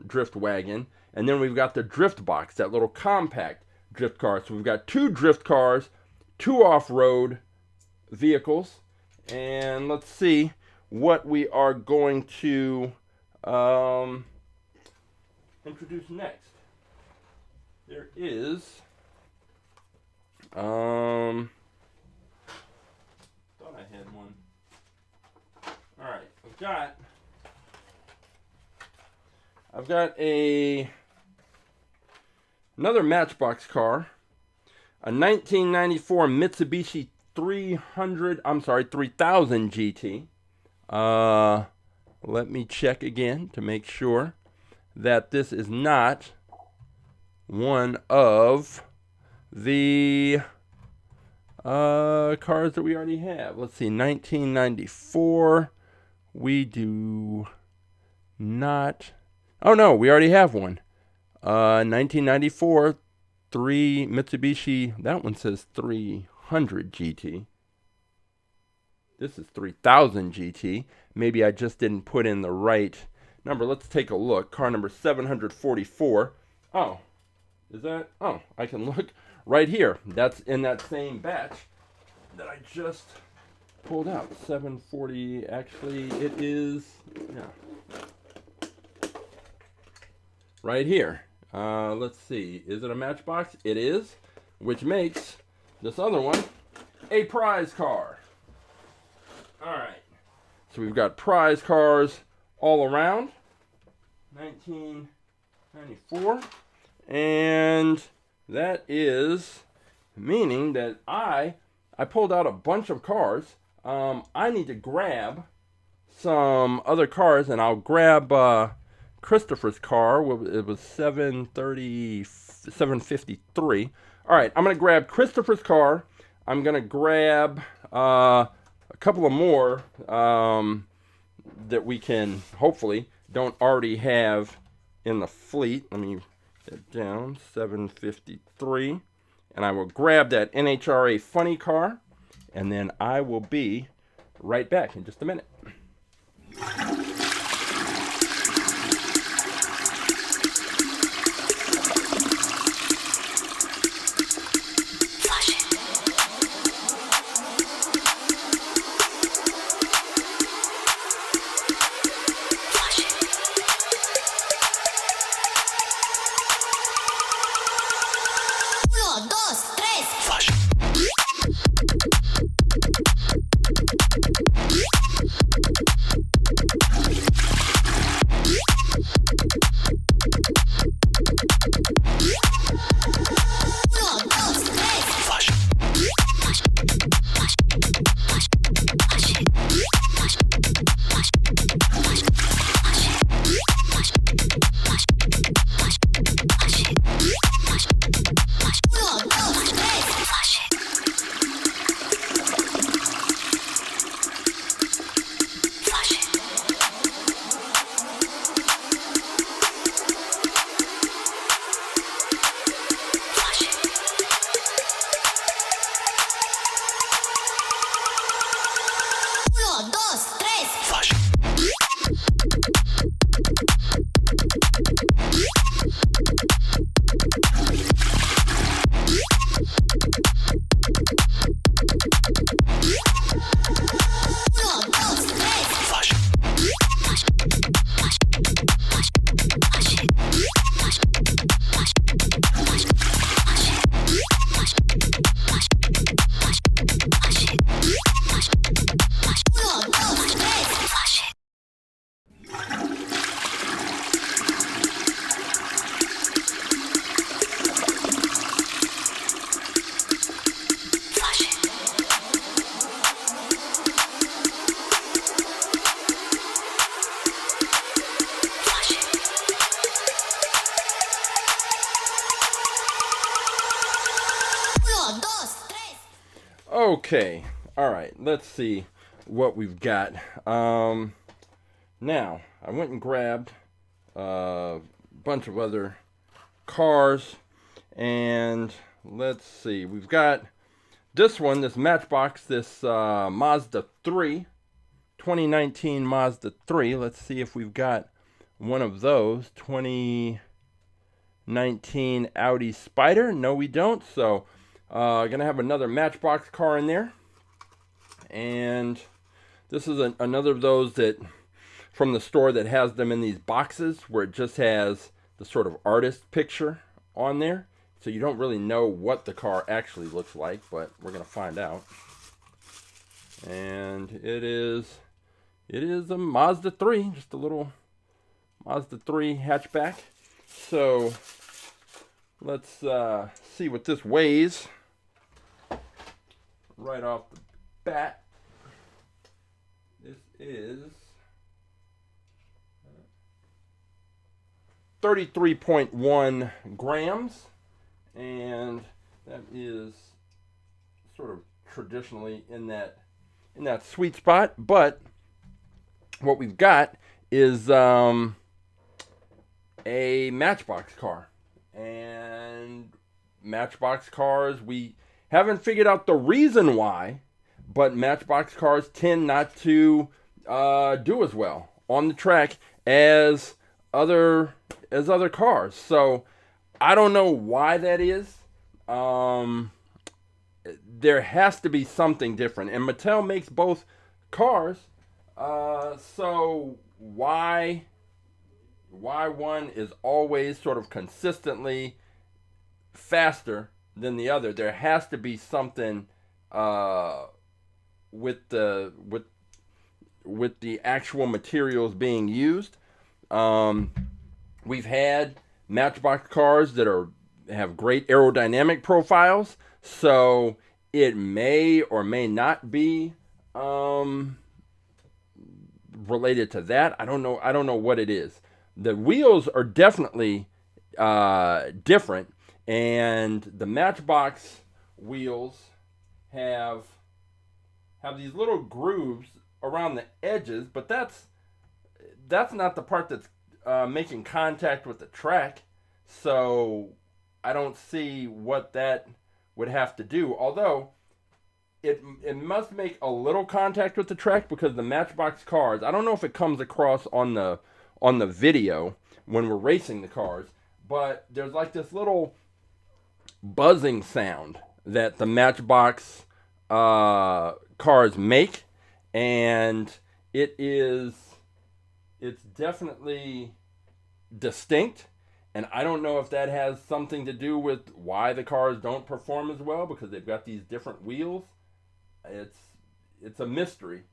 drift wagon, and then we've got the drift box, that little compact drift car. So we've got two drift cars, two off-road vehicles, and let's see what we are going to introduce next. There is thought I had one. All right, I've got another Matchbox car, a 1994 Mitsubishi 3000 GT. Let me check again to make sure that this is not one of the cars that we already have. Let's see, 1994. We do not. Oh no, we already have one. 1994 Mitsubishi. That one says 300 GT. This is 3000 GT. Maybe I just didn't put in the right number. Let's take a look. Car number 744. Oh, is that? Oh, I can look right here. That's in that same batch that I just pulled out. 740. Actually, it is. Yeah. Right here. Let's see. Is it a Matchbox? It is, which makes this other one a prize car. All right. So we've got prize cars all around. 1994. And that is meaning that I pulled out a bunch of cars. I need to grab some other cars, and I'll grab Christopher's car. It was 753. All right, I'm going to grab Christopher's car. I'm going to grab a couple of more that we can hopefully don't already have in the fleet. Let me get down, 753. And I will grab that NHRA Funny Car, and then I will be right back in just a minute. Okay, all right, let's see what we've got. Now, I went and grabbed a bunch of other cars, and let's see, we've got this one, this Matchbox, this Mazda 3, 2019 Mazda 3. Let's see if we've got one of those. 2019 Audi Spider. No, we don't, so gonna have another Matchbox car in there, and this is another of those that from the store that has them in these boxes where it just has the sort of artist picture on there, so you don't really know what the car actually looks like, but we're gonna find out. And it is a Mazda 3, just a little Mazda 3 hatchback. So let's see what this weighs right off the bat. This is 33.1 grams, and that is sort of traditionally in that sweet spot. But what we've got is a Matchbox car, and Matchbox cars, we haven't figured out the reason why, but Matchbox cars tend not to do as well on the track as other cars. So I don't know why that is. There has to be something different, and Mattel makes both cars. So why one is always sort of consistently faster than the other? There has to be something with the actual materials being used. We've had Matchbox cars that have great aerodynamic profiles, so it may or may not be related to that. I don't know what it is. The wheels are definitely different, and the Matchbox wheels have these little grooves around the edges, but that's not the part that's making contact with the track. So I don't see what that would have to do. Although it must make a little contact with the track, because the Matchbox cars, I don't know if it comes across on the video when we're racing the cars, but there's like this little buzzing sound that the Matchbox cars make, and it's definitely distinct. And I don't know if that has something to do with why the cars don't perform as well, because they've got these different wheels. It's a mystery.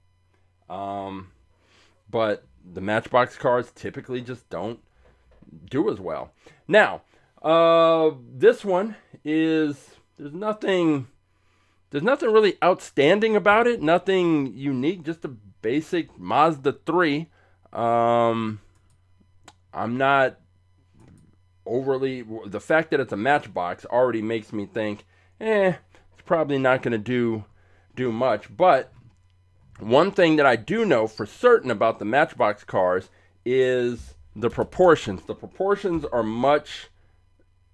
But the Matchbox cars typically just don't do as well. Now, this one is, there's nothing really outstanding about it. Nothing unique, just a basic Mazda 3. I'm not overly, the fact that it's a Matchbox already makes me think, it's probably not going to do much. But one thing that I do know for certain about the Matchbox cars is the proportions. The proportions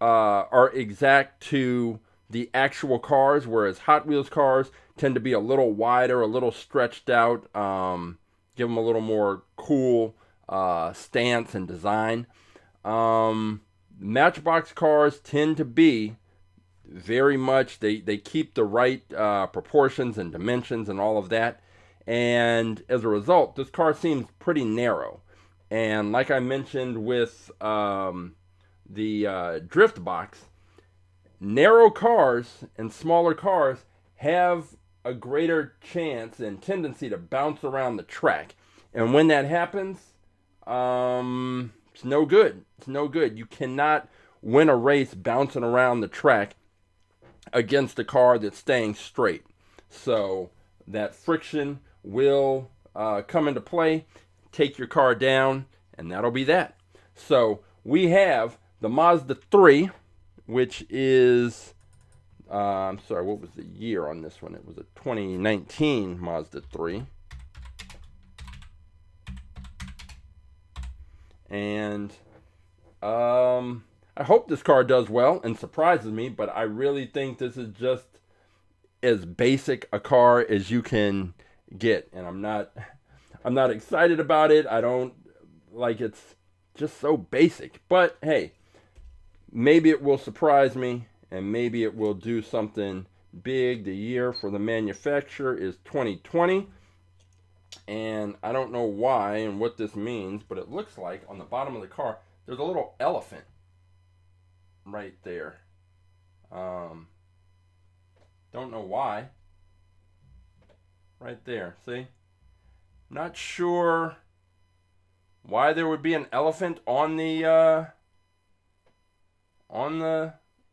are exact to the actual cars, whereas Hot Wheels cars tend to be a little wider, a little stretched out, give them a little more cool stance and design. Matchbox cars tend to be very much, they keep the right proportions and dimensions and all of that. And as a result, this car seems pretty narrow. And like I mentioned with the drift box, narrow cars and smaller cars have a greater chance and tendency to bounce around the track. And when that happens, it's no good. It's no good. You cannot win a race bouncing around the track against a car that's staying straight. So that friction will come into play, take your car down, and that'll be that. So we have the Mazda 3, which is, I'm sorry, what was the year on this one? It was a 2019 Mazda 3. And I hope this car does well and surprises me, but I really think this is just as basic a car as you can get, and I'm not excited about it. I don't like, it's just so basic. But hey, maybe it will surprise me, and maybe it will do something big. The year for the manufacturer is 2020. And I don't know why and what this means, but it looks like on the bottom of the car, there's a little elephant right there. Don't know why. Right there, see? Not sure why there would be an elephant on the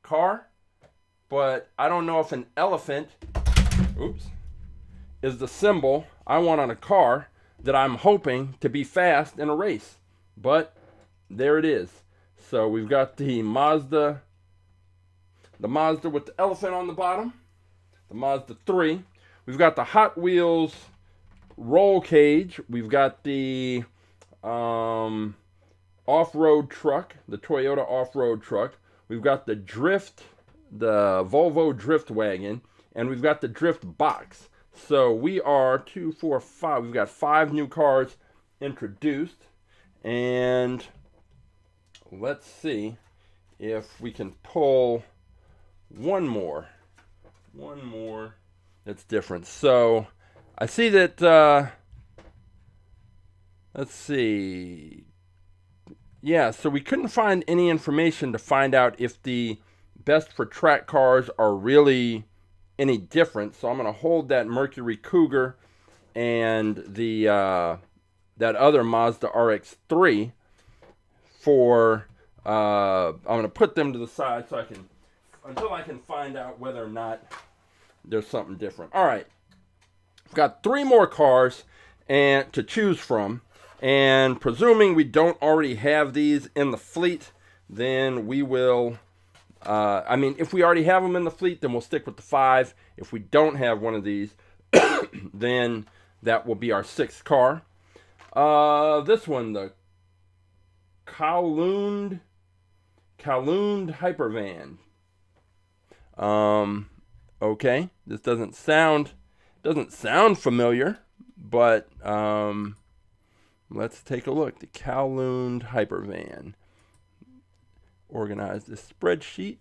car, but I don't know if an elephant, is the symbol I want on a car that I'm hoping to be fast in a race. But there it is. So we've got the Mazda with the elephant on the bottom, the Mazda 3. We've got the Hot Wheels roll cage. We've got the off-road truck, the Toyota off-road truck. We've got the the Volvo drift wagon, and we've got the drift box. So we are 2, 4, 5. We've got 5 new cars introduced. And let's see if we can pull one more that's different. So I see that, let's see. Yeah, so we couldn't find any information to find out if the best for track cars are really any different. So I'm going to hold that Mercury Cougar and the that other Mazda RX-3 for I'm going to put them to the side so until I can find out whether or not there's something different. All right, I've got 3 more cars, and to choose from. And presuming we don't already have these in the fleet, then we will, if we already have them in the fleet, then we'll stick with the 5. If we don't have one of these, then that will be our 6th car. This one, the Kowloon'd Hypervan. Okay, this doesn't sound familiar, but let's take a look. The Kowloon'd Hypervan. Organize this spreadsheet.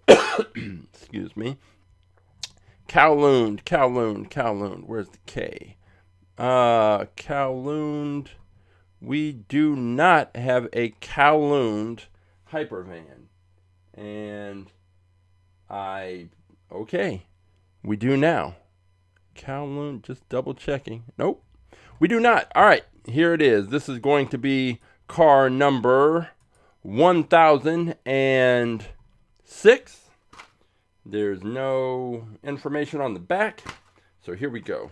Excuse me. Kowloon'd. Where's the K? Kowloon'd. We do not have a Kowloon'd Hypervan. And okay. We do now. Kowloon'd, just double checking. Nope. We do not. All right, here it is. This is going to be car number 1006. There's no information on the back. So here we go.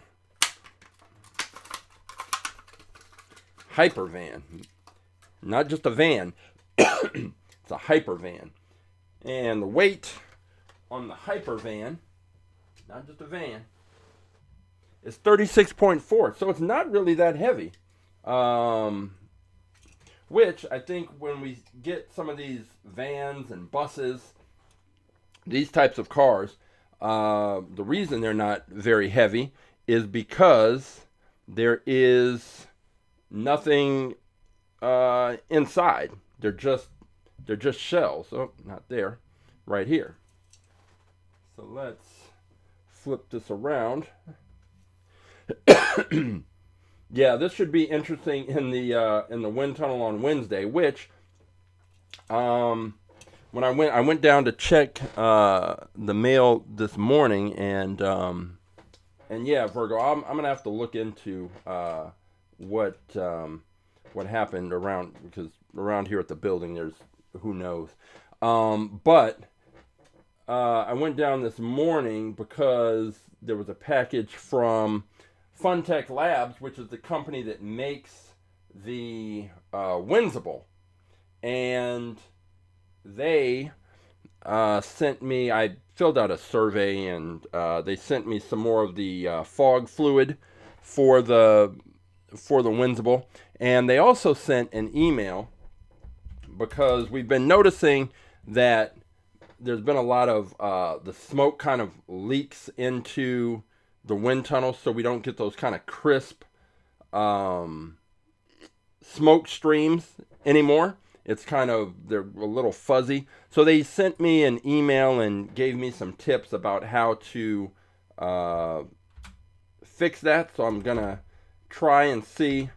Hypervan. Not just a van. It's a Hypervan. And the weight on the Hypervan, not just a van, is 36.4. So it's not really that heavy. Which I think when we get some of these vans and buses, these types of cars, the reason they're not very heavy is because there is nothing inside. They're just shells. Oh, not there, right here. So let's flip this around. Yeah, this should be interesting in the wind tunnel on Wednesday. Which, when I went down to check the mail this morning, and yeah, Virgo, I'm gonna have to look into what happened around, because around here at the building, there's who knows. But I went down this morning because there was a package from Funtech Labs, which is the company that makes the Winsible, and they sent me. I filled out a survey, and they sent me some more of the fog fluid for the Winsible, and they also sent an email because we've been noticing that there's been a lot of the smoke kind of leaks into the wind tunnel, so we don't get those kind of crisp smoke streams anymore. It's kind of, they're a little fuzzy. So they sent me an email and gave me some tips about how to fix that. So I'm gonna try and see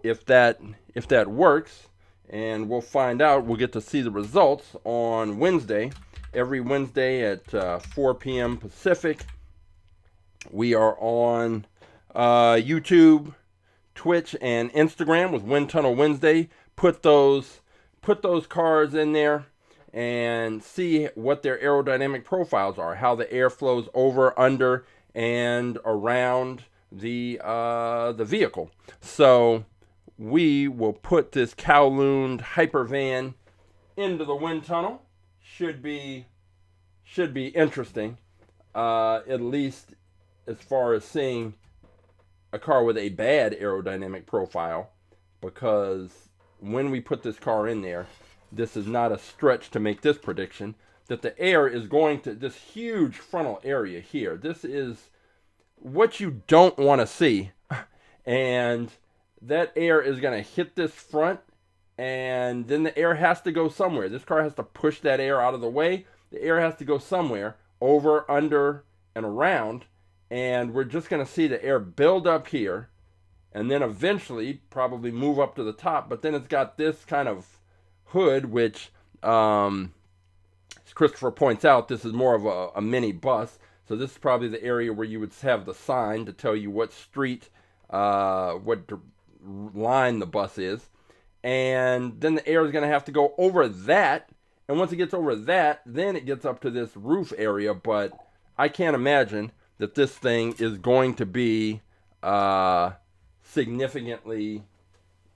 if that works, and we'll find out. We'll get to see the results on Wednesday. Every Wednesday at 4 p.m. Pacific. We are on YouTube, Twitch, and Instagram with Wind Tunnel Wednesday. Put those cars in there and see what their aerodynamic profiles are, how the air flows over, under, and around the vehicle. So we will put this Kowloon'd Hypervan into the wind tunnel. Should be interesting, at least as far as seeing a car with a bad aerodynamic profile, because when we put this car in there, this is not a stretch to make this prediction, that the air is going to, this huge frontal area here, this is what you don't want to see, and that air is going to hit this front, and then the air has to go somewhere. This car has to push that air out of the way. The air has to go somewhere, over, under, and around, and we're just going to see the air build up here, and then eventually probably move up to the top. But then it's got this kind of hood, which, as Christopher points out, this is more of a mini bus. So this is probably the area where you would have the sign to tell you what street, what line the bus is. And then the air is going to have to go over that. And once it gets over that, then it gets up to this roof area. But I can't imagine that this thing is going to be significantly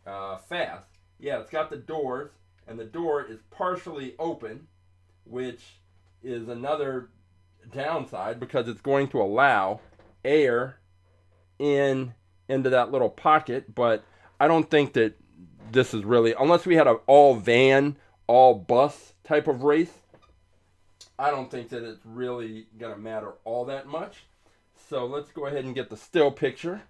fast. Yeah, it's got the doors, and the door is partially open, which is another downside because it's going to allow air into that little pocket. But I don't think that this is really, unless we had an all van, all bus type of race, I don't think that it's really going to matter all that much. So let's go ahead and get the still picture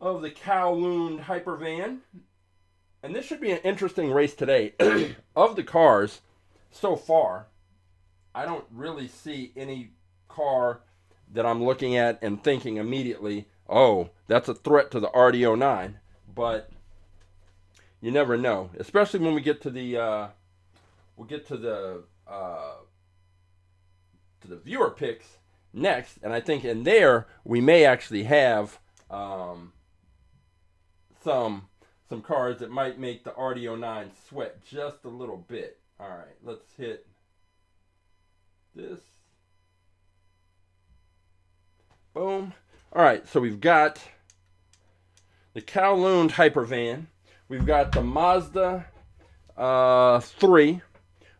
of the Kowloon'd Hypervan. And this should be an interesting race today. Of the cars so far, I don't really see any car that I'm looking at and thinking immediately, oh, that's a threat to the RD09. But you never know, especially when we get to the viewer picks next, and I think in there we may actually have some cars that might make the RD09 sweat just a little bit. All right, let's hit this. Boom. All right, so we've got the Kowloon'd Hypervan. We've got the Mazda 3.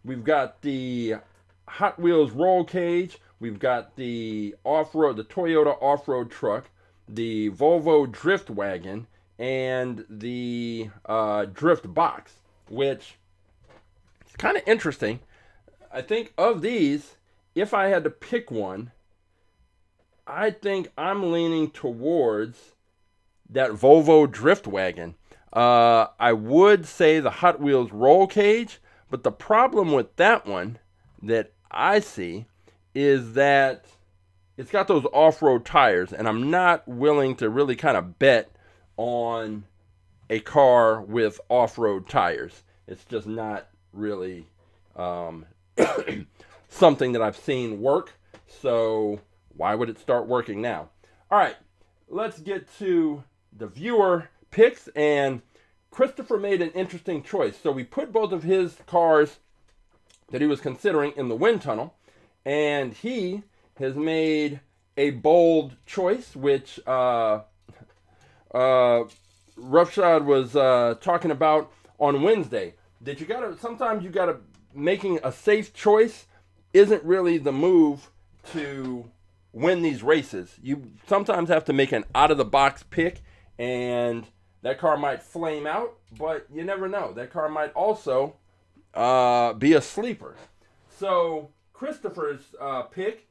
We've got the Hot Wheels roll cage. We've got the off-road, the Toyota off-road truck, the Volvo drift wagon, and the drift box, which is kind of interesting. I think of these, if I had to pick one, I think I'm leaning towards that Volvo drift wagon. I would say the Hot Wheels roll cage, but the problem with that one that I see is that it's got those off-road tires, and I'm not willing to really kind of bet on a car with off-road tires. It's just not really something that I've seen work, so why would it start working now? All right, let's get to the viewer picks, and Christopher made an interesting choice. So we put both of his cars that he was considering in the wind tunnel, and he has made a bold choice, which Roughshod was talking about on Wednesday. That sometimes you gotta, making a safe choice isn't really the move to win these races. You sometimes have to make an out-of-the-box pick, and that car might flame out, but you never know. That car might also be a sleeper. So Christopher's pick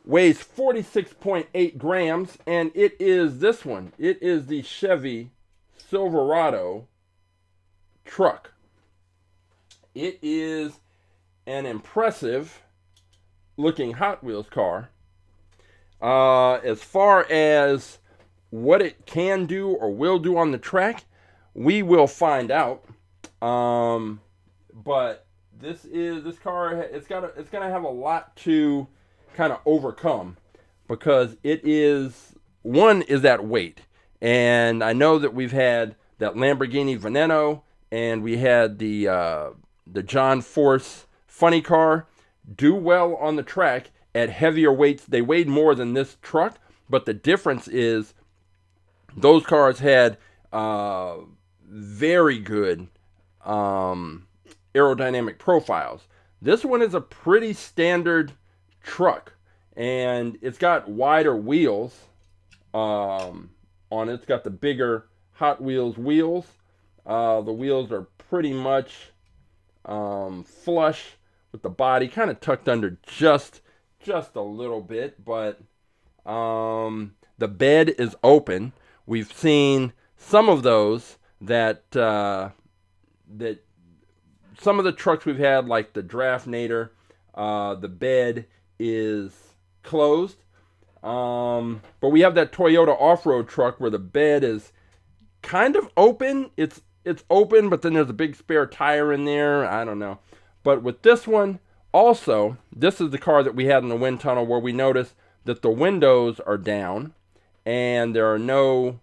weighs 46.8 grams, and it is this one. It is the Chevy Silverado truck. It is an impressive looking Hot Wheels car. As far as what it can do or will do on the track, we will find out. But this car, it's gonna have a lot to kind of overcome, because it is that weight. And I know that we've had that Lamborghini Veneno, and we had the John Force Funny Car do well on the track at heavier weights. They weighed more than this truck, but the difference is those cars had very good aerodynamic profiles. This one is a pretty standard truck, and it's got wider wheels on it. It's got the bigger Hot Wheels wheels. The wheels are pretty much flush with the body, kind of tucked under just a little bit, but the bed is open. We've seen some of those that some of the trucks we've had, like the Draftnator, the bed is closed. But we have that Toyota off-road truck where the bed is kind of open. It's open, but then there's a big spare tire in there. I don't know. But with this one, also, this is the car that we had in the wind tunnel where we noticed that the windows are down, and the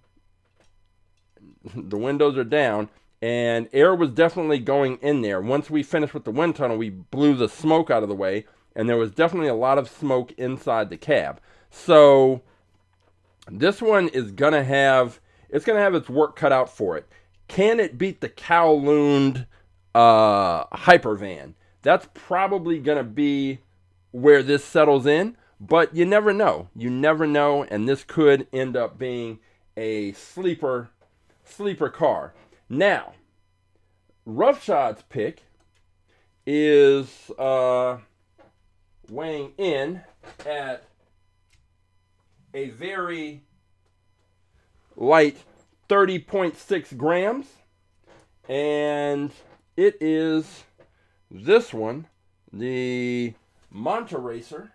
windows are down, and air was definitely going in there. Once we finished with the wind tunnel, we blew the smoke out of the way, and there was definitely a lot of smoke inside the cab. So This one is gonna have its work cut out for it. Can it beat the Kowloon'd Hypervan? That's probably gonna be where this settles in, but you never know. You never know, and this could end up being a sleeper car. Now, Roughshods pick is weighing in at a very light 30.6 grams, and it is this one, the Monteracer.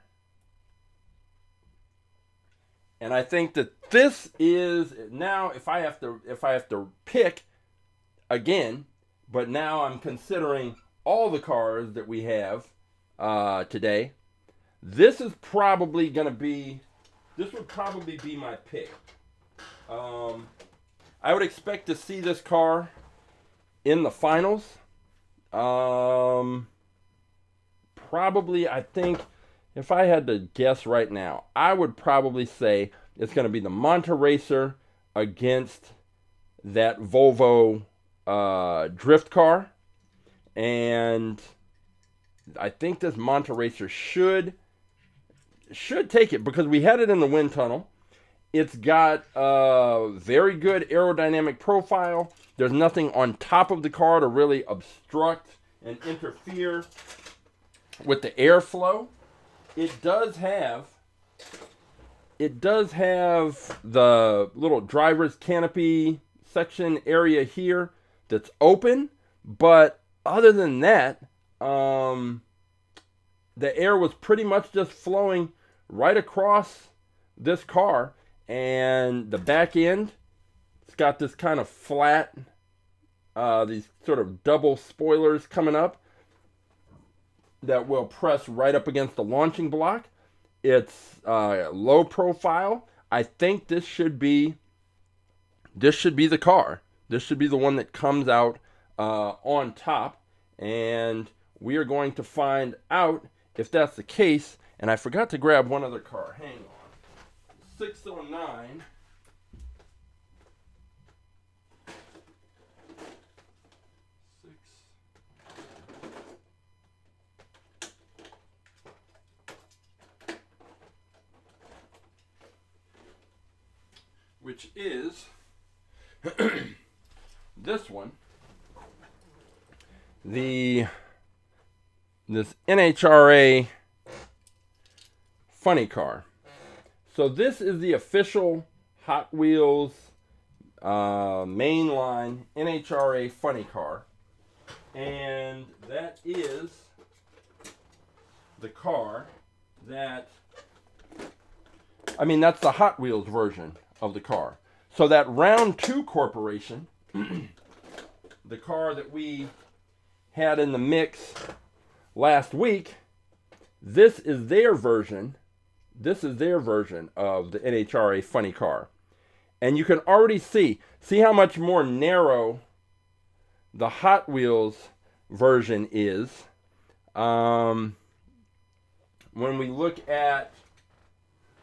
And I think that this is now, if I have to pick again, but now I'm considering all the cars that we have today. This would probably be my pick. I would expect to see this car in the finals. Probably, I think, if I had to guess right now, I would probably say it's going to be the Monteracer against that Volvo drift car. And I think this Monteracer should take it, because we had it in the wind tunnel. It's got a very good aerodynamic profile. There's nothing on top of the car to really obstruct and interfere with the airflow. It does have the little driver's canopy section area here that's open, but other than that, the air was pretty much just flowing right across this car. And the back end, it's got this kind of flat, these sort of double spoilers coming up that will press right up against the launching block. It's low profile. I think this should be the car. This should be the one that comes out on top. And we are going to find out if that's the case. And I forgot to grab one other car. Hang on. 609. Which is this one. This NHRA Funny Car. So this is the official Hot Wheels mainline NHRA Funny Car. And that is the car that's the Hot Wheels version of the car. So that Round 2 Corporation, the car that we had in the mix last week, this is their version. This is their version of the NHRA Funny Car. And you can already see how much more narrow the Hot Wheels version is. When we look at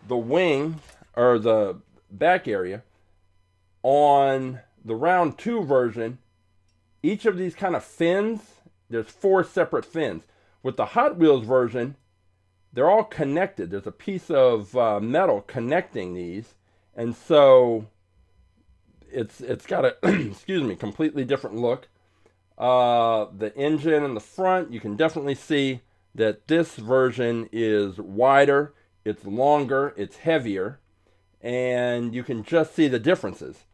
the wing, or the back area, on the Round 2 version, each of these kind of fins, there's 4 separate fins. With the Hot Wheels version, they're all connected. There's a piece of metal connecting these, and so it's got a completely different look. The engine in the front, you can definitely see that this version is wider, it's longer, it's heavier, and you can just see the differences.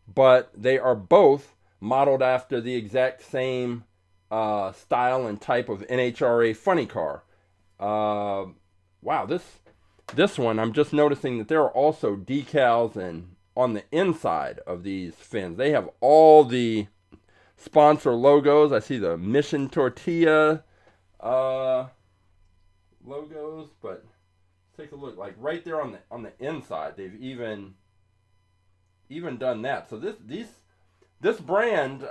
But they are both modeled after the exact same style and type of NHRA Funny Car. Wow, this one, I'm just noticing that there are also decals and on the inside of these fins. They have all the sponsor logos. I see the Mission Tortilla logos, but take a look, like right there on the inside, they've even done that. So this brand,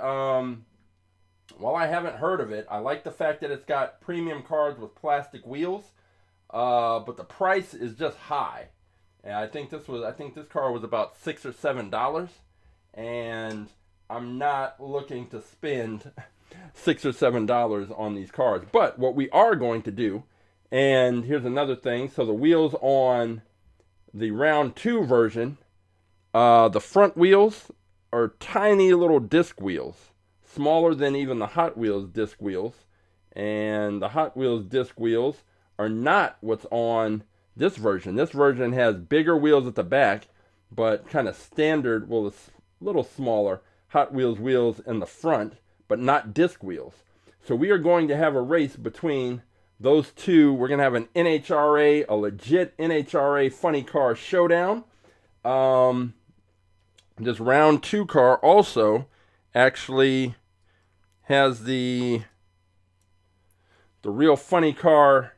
while I haven't heard of it, I like the fact that it's got premium cars with plastic wheels, but the price is just high. And I think this car was about $6 or $7, and I'm not looking to spend $6 or $7 on these cars. But what we are going to do, and here's another thing, so the wheels on the round 2 version, the front wheels are tiny little disc wheels, smaller than even the Hot Wheels disc wheels, and the Hot Wheels disc wheels are not what's on this version. This version has bigger wheels at the back, but kind of standard, well, it's a little smaller Hot Wheels wheels in the front, but not disc wheels. So we are going to have a race between those two. We're going to have an NHRA, a legit NHRA Funny Cars Showdown. This round 2 car also actually has the real funny car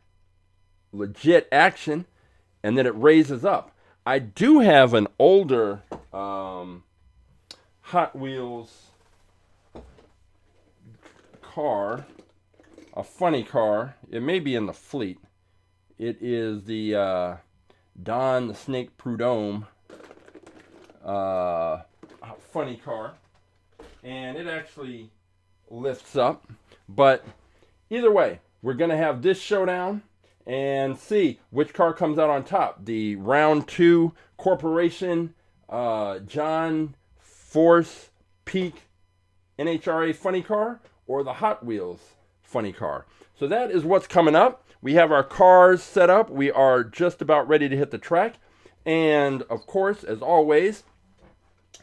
legit action, and then it raises up. I do have an older Hot Wheels car, a funny car. It may be in the fleet. It is the Don the Snake Prudhomme funny car, and it actually lifts up. But either way, we're going to have this showdown and see which car comes out on top. The round 2 Corporation John Force Peak NHRA funny car, or the Hot Wheels funny car. So that is what's coming up. We have our cars set up. We are just about ready to hit the track. And of course, as always,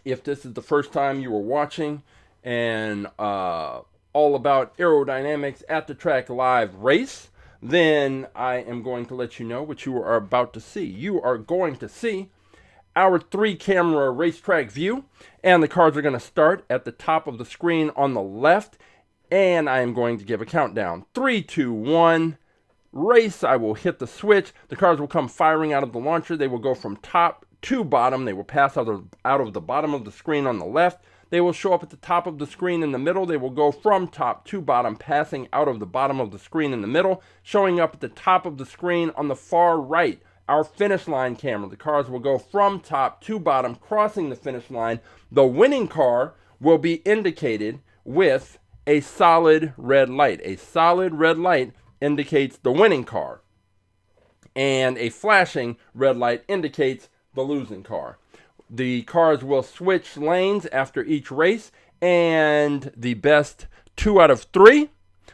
if this is the first time you were watching and all about aerodynamics at the track live race, then I am going to let you know what you are about to see. You are going to see our 3-camera racetrack view, and the cars are going to start at the top of the screen on the left, and I am going to give a countdown. 3, 2, 1, race. I will hit the switch. The cars will come firing out of the launcher. They will go from top to bottom. They will pass out of the bottom of the screen on the left. They will show up at the top of the screen in the middle. They will go from top to bottom, passing out of the bottom of the screen in the middle, showing up at the top of the screen on the far right. Our finish line camera. The cars will go from top to bottom, crossing the finish line. The winning car will be indicated with a solid red light. A solid red light indicates the winning car, and a flashing red light indicates the losing car. The cars will switch lanes after each race, and the best 2 out of 3,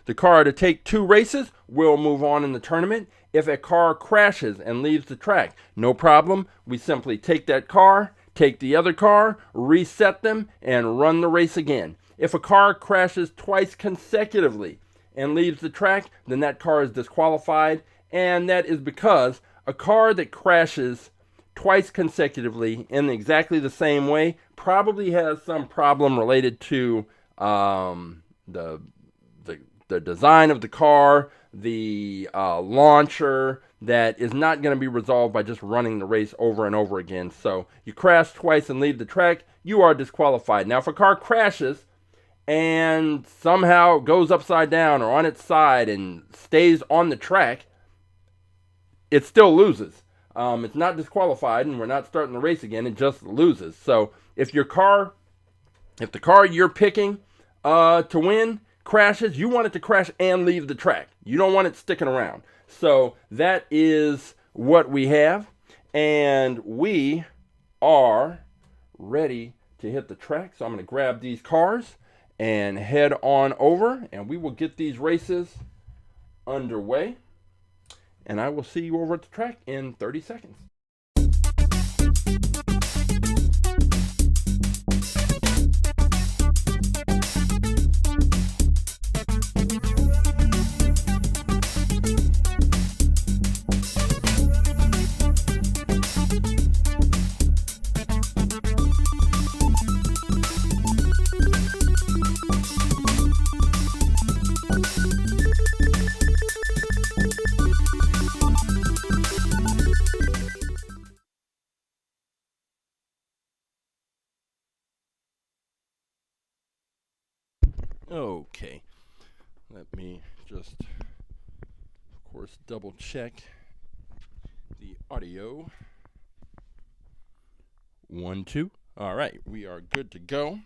the car to take 2 races, will move on in the tournament. If a car crashes and leaves the track, no problem. We simply take that car, take the other car, reset them, and run the race again. If a car crashes twice consecutively and leaves the track, then that car is disqualified, and that is because a car that crashes twice consecutively in exactly the same way probably has some problem related to the design of the car, the launcher, that is not going to be resolved by just running the race over and over again. So you crash twice and leave the track, you are disqualified. Now, if a car crashes and somehow goes upside down or on its side and stays on the track, it still loses. It's not disqualified, and we're not starting the race again. It just loses. So if the car you're picking to win crashes, you want it to crash and leave the track. You don't want it sticking around. So that is what we have, and we are ready to hit the track. So I'm going to grab these cars and head on over, and we will get these races underway. And I will see you over at the track in 30 seconds. Okay, let me just, of course, double check the audio. 1, 2. All right, we are good to go.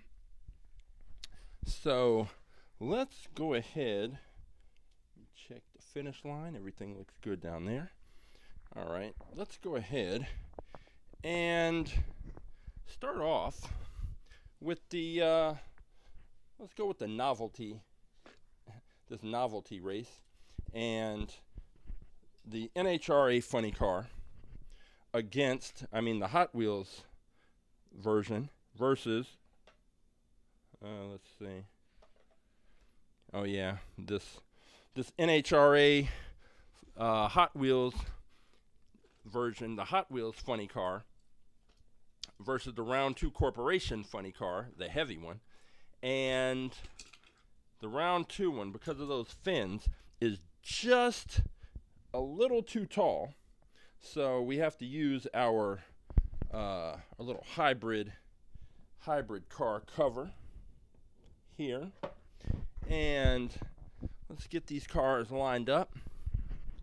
So let's go ahead and check the finish line. Everything looks good down there. All right, let's go ahead and start off with the, let's go with the novelty, this novelty race, and the NHRA Funny Car against, the Hot Wheels version versus, let's see, oh yeah, this NHRA Hot Wheels version, the Hot Wheels Funny Car, versus the Round 2 Corporation Funny Car, the heavy one. And the Round 2 one, because of those fins, is just a little too tall. So we have to use our little hybrid car cover here. And let's get these cars lined up.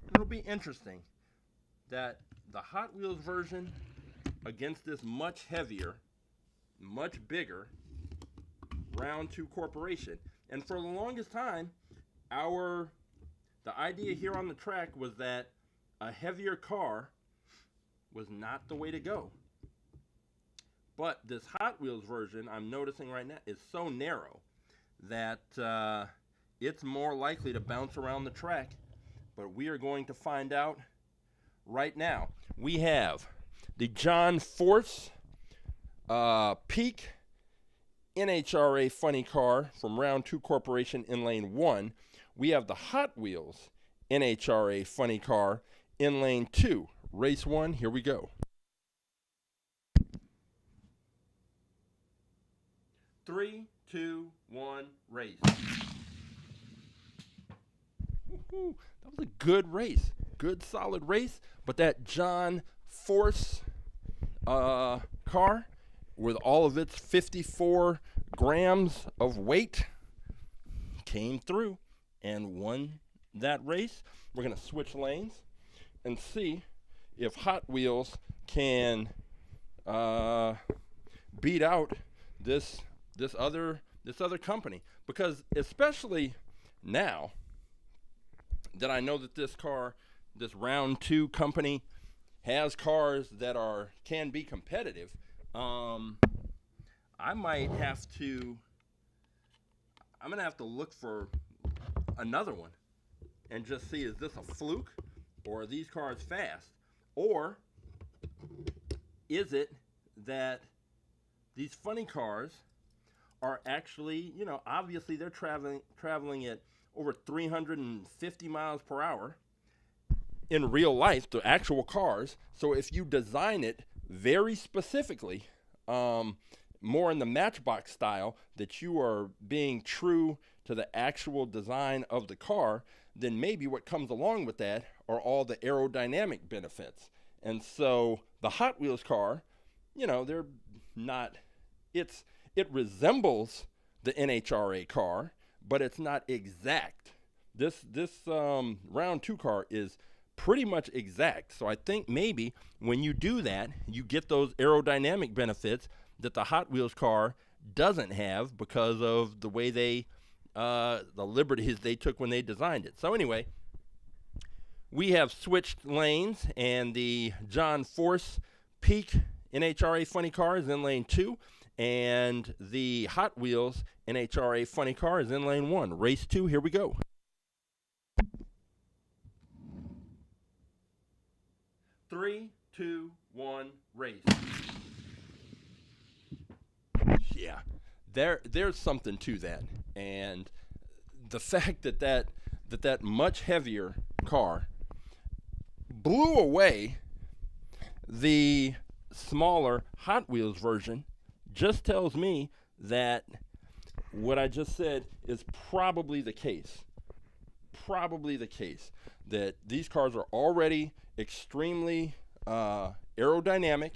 It'll be interesting that the Hot Wheels version against this much heavier, much bigger Round 2 Corporation. And for the longest time, the idea here on the track was that a heavier car was not the way to go. But this Hot Wheels version, I'm noticing right now, is so narrow that it's more likely to bounce around the track. But we are going to find out right now. We have the John Force Peak NHRA Funny Car from Round 2 Corporation in lane 1. We have the Hot Wheels NHRA Funny Car in lane 2. Race 1, here we go. 3, 2, 1, race. Woo-hoo. That was a good race. Good, solid race. But that John Force car, with all of its 54 grams of weight, came through and won that race. We're going to switch lanes and see if Hot Wheels can beat out this other company, because especially now that I know that this Round 2 company has cars that can be competitive, I'm gonna have to look for another one and just see, is this a fluke, or are these cars fast, or is it that these funny cars are actually, obviously they're traveling at over 350 miles per hour in real life, the actual cars. So if you design it very specifically, more in the Matchbox style, that you are being true to the actual design of the car, then maybe what comes along with that are all the aerodynamic benefits. And so the Hot Wheels car, they're not, it resembles the NHRA car, but it's not exact. This Round 2 car is pretty much exact. So I think maybe when you do that, you get those aerodynamic benefits that the Hot Wheels car doesn't have, because of the way the liberties they took when they designed it. So anyway, we have switched lanes, and the John Force Peak NHRA Funny Car is in lane 2, and the Hot Wheels NHRA Funny Car is in lane 1. Race 2, here we go. 3, 2, 1, race. Yeah, there's something to that, and the fact that much heavier car blew away the smaller Hot Wheels version just tells me that what I just said is probably the case. Probably the case that these cars are already extremely aerodynamic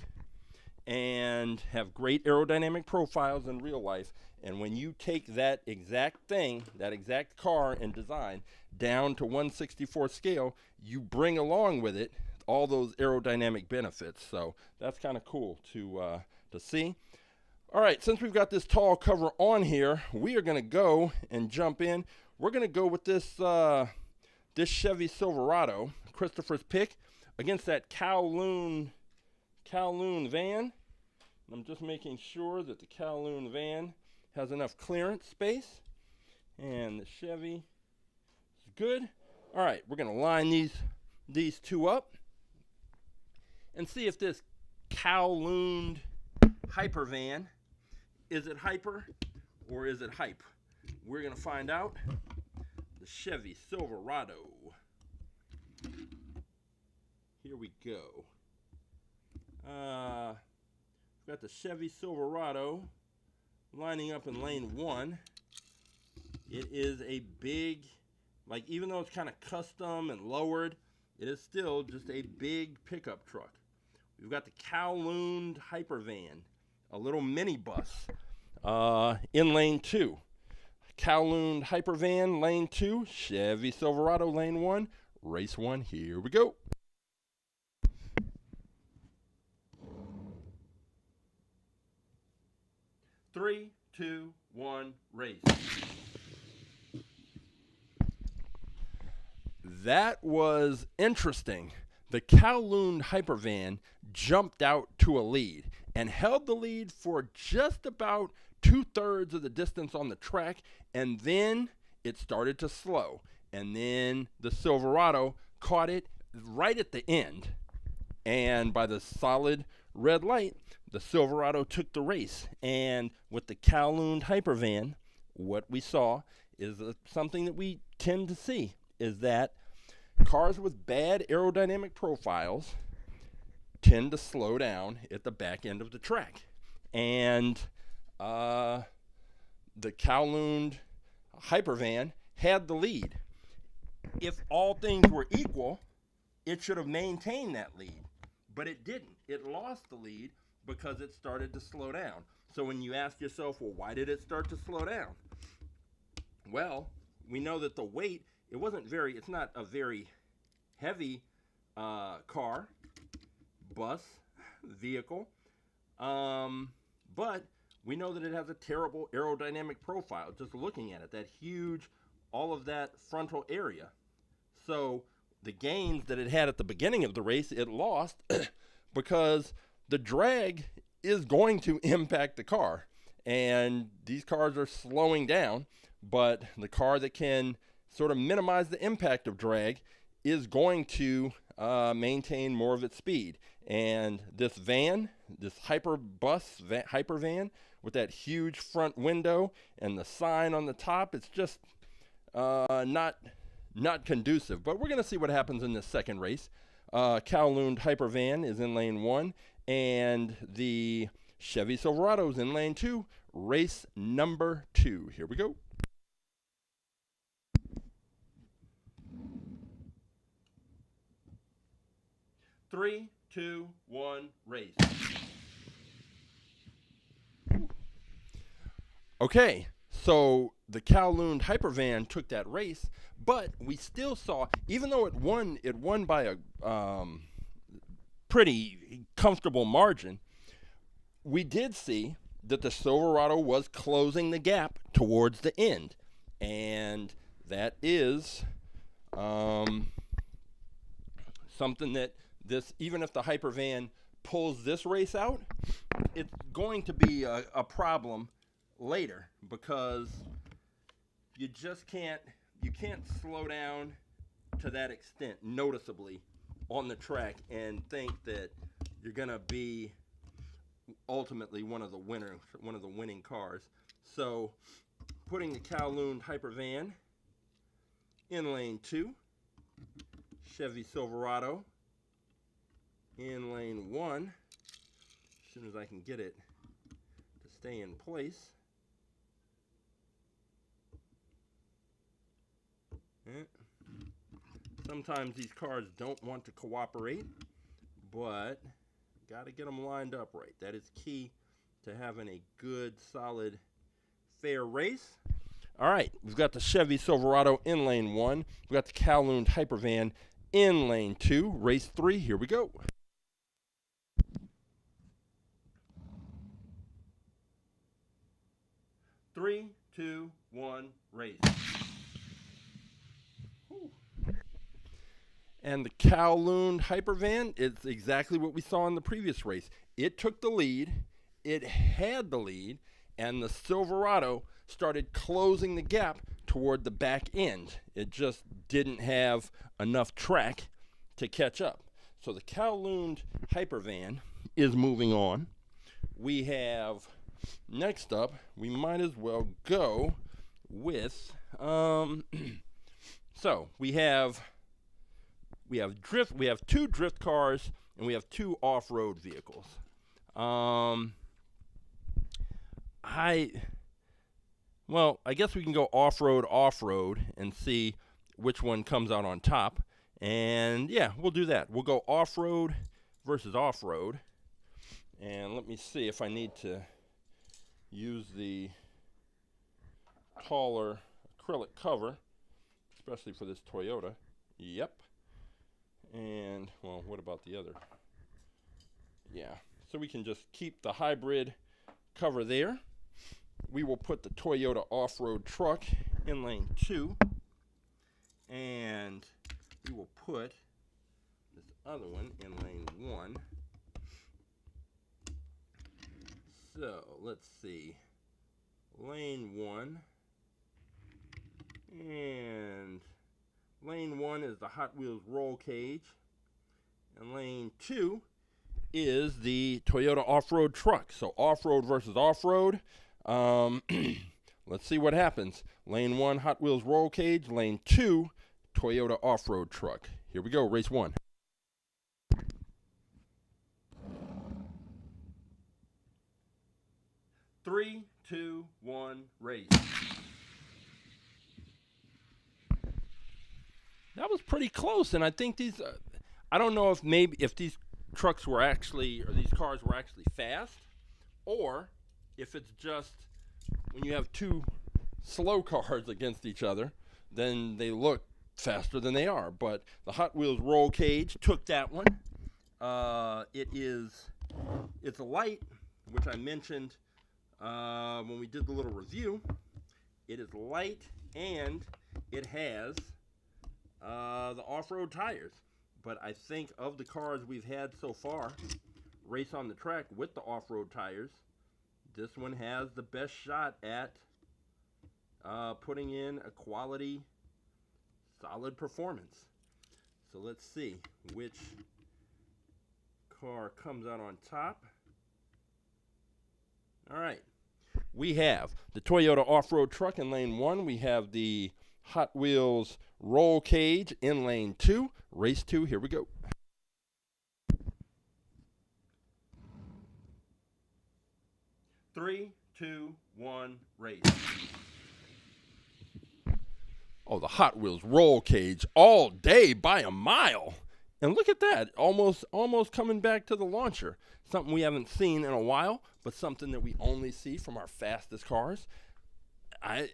and have great aerodynamic profiles in real life. And when you take that exact thing, that exact car and design, down to 1/64 scale, you bring along with it all those aerodynamic benefits. So that's kind of cool to to see. All right, since we've got this tall cover on here, we are going to go and jump in. We're going to go with this this Chevy Silverado, Christopher's pick, against that Kowloon van. I'm just making sure that the Kowloon van has enough clearance space, and the Chevy is good. All right, we're going to line these two up and see if this Kowloon'd Hypervan, is it hyper or is it hype? We're going to find out. The Chevy Silverado. Here we go. We've got the Chevy Silverado lining up in lane 1. It is a big, like, even though it's kind of custom and lowered, it is still just a big pickup truck. We've got the Kowloon'd Hypervan, a little minibus, in lane 2. Kowloon'd Hypervan, lane 2. Chevy Silverado, lane 1. Race 1, here we go. Three, two, one, race. That was interesting. The Kowloon'd Hypervan jumped out to a lead and held the lead for just about 2/3 of the distance on the track, and then it started to slow. And then the Silverado caught it right at the end. And by the solid red light, the Silverado took the race. And with the Kowloon'd Hypervan, what we saw is something that we tend to see, is that cars with bad aerodynamic profiles tend to slow down at the back end of the track. And the Kowloon'd Hypervan had the lead. If all things were equal, it should have maintained that lead, but it didn't. It lost the lead because it started to slow down. So when you ask yourself, well, why did it start to slow down? Well, we know that the weight, it's not a very heavy car, bus, vehicle, but we know that it has a terrible aerodynamic profile, just looking at it, that huge, all of that frontal area. So the gains that it had at the beginning of the race, it lost because the drag is going to impact the car. And these cars are slowing down, but the car that can sort of minimize the impact of drag is going to maintain more of its speed. And this van, this Hypervan with that huge front window and the sign on the top, it's just not conducive. But we're going to see what happens in this second race. Kowloon'd Hypervan is in lane 1, and the Chevy Silverado is in lane 2. Race number 2. Here we go. Three, two, one, race. Okay, so the Kowloon'd Hypervan took that race, but we still saw, even though it won by a pretty comfortable margin, we did see that the Silverado was closing the gap towards the end, and that is something that even if the Hypervan pulls this race out, it's going to be a problem later, because you can't slow down to that extent noticeably on the track and think that you're gonna be ultimately one of the winning cars. So putting the Kowloon'd Hypervan in lane 2, Chevy Silverado in lane 1, as soon as I can get it to stay in place. Sometimes these cars don't want to cooperate, but got to get them lined up right. That is key to having a good, solid, fair race. All right, we've got the Chevy Silverado in lane 1. We've got the Kowloon'd Hypervan in lane 2. Race 3, here we go. 3, 2, 1, race. Whew. And the Kowloon'd Hypervan is exactly what we saw in the previous race. It took the lead, it had the lead, and the Silverado started closing the gap toward the back end. It just didn't have enough track to catch up. So the Kowloon'd Hypervan is moving on. We have, next up, we might as well go with, so we have two drift cars, and we have two off-road vehicles. I guess we can go off-road, and see which one comes out on top. And yeah, we'll do that. We'll go off-road versus off-road. And let me see if I need to use the taller acrylic cover, especially for this Toyota. Yep. And, well, what about the other? Yeah, so we can just keep the hybrid cover there. We will put the Toyota off-road truck in lane 2. And we will put this other one in lane 1. So, let's see. Lane 1. And lane 1 is the Hot Wheels roll cage. And lane 2 is the Toyota off-road truck. So off-road versus off-road. Let's see what happens. Lane 1, Hot Wheels roll cage. Lane 2, Toyota off-road truck. Here we go, race 1. Three, 2, 1, race. That was pretty close, and I think these, I don't know if these trucks were actually, or these cars were actually fast, or if it's just when you have two slow cars against each other, then they look faster than they are. But the Hot Wheels roll cage took that one. It's a light, which I mentioned when we did the little review. It is light, and it has the off-road tires. But I think of the cars we've had so far race on the track with the off-road tires, this one has the best shot at putting in a quality, solid performance. So let's see which car comes out on top. All right. We have the Toyota off-road truck in lane 1. We have the Hot Wheels roll cage in lane 2. Race 2, here we go. Three, 2, 1, race. Oh, the Hot Wheels roll cage all day by a mile. And look at that, almost coming back to the launcher. Something we haven't seen in a while, but something that we only see from our fastest cars. I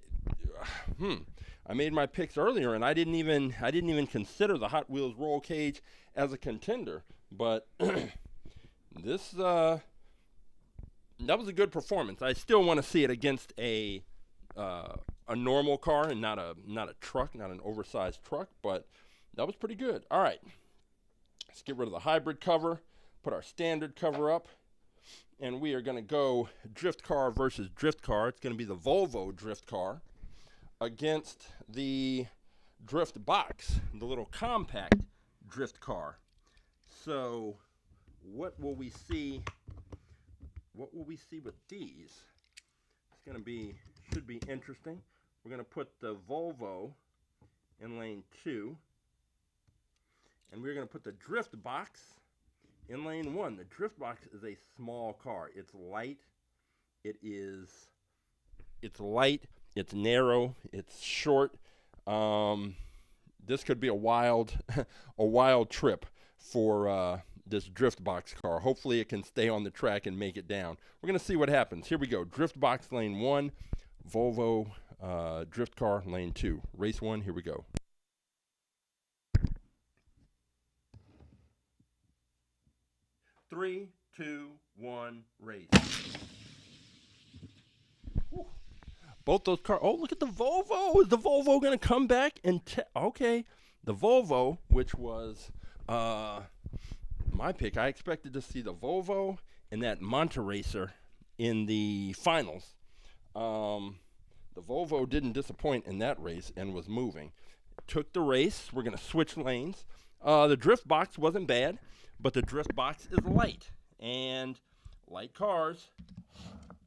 made my picks earlier, and I didn't even consider the Hot Wheels roll cage as a contender. But this that was a good performance. I still want to see it against a normal car and not a truck, not an oversized truck. But that was pretty good. All right, let's get rid of the hybrid cover, put our standard cover up, and we are going to go drift car versus drift car. It's going to be the Volvo drift car against the drift box, the little compact drift car. So what will we see? What will we see with these? Should be interesting. We're going to put the Volvo in lane 2, and we're going to put the drift box in lane 1. The drift box is a small car. It's light. It's light. It's narrow. It's short. This could be a wild trip for this drift box car. Hopefully it can stay on the track and make it down. We're going to see what happens. Here we go. Drift box lane 1, Volvo drift car lane 2. Race 1, here we go. Three, 2, 1, race. Whew. Both those cars. Oh, look at the Volvo. Is the Volvo going to come back? Okay. The Volvo, which was my pick. I expected to see the Volvo and that Monteracer in the finals. The Volvo didn't disappoint in that race and was moving. Took the race. We're going to switch lanes. The drift box wasn't bad, but the drift box is light. And light cars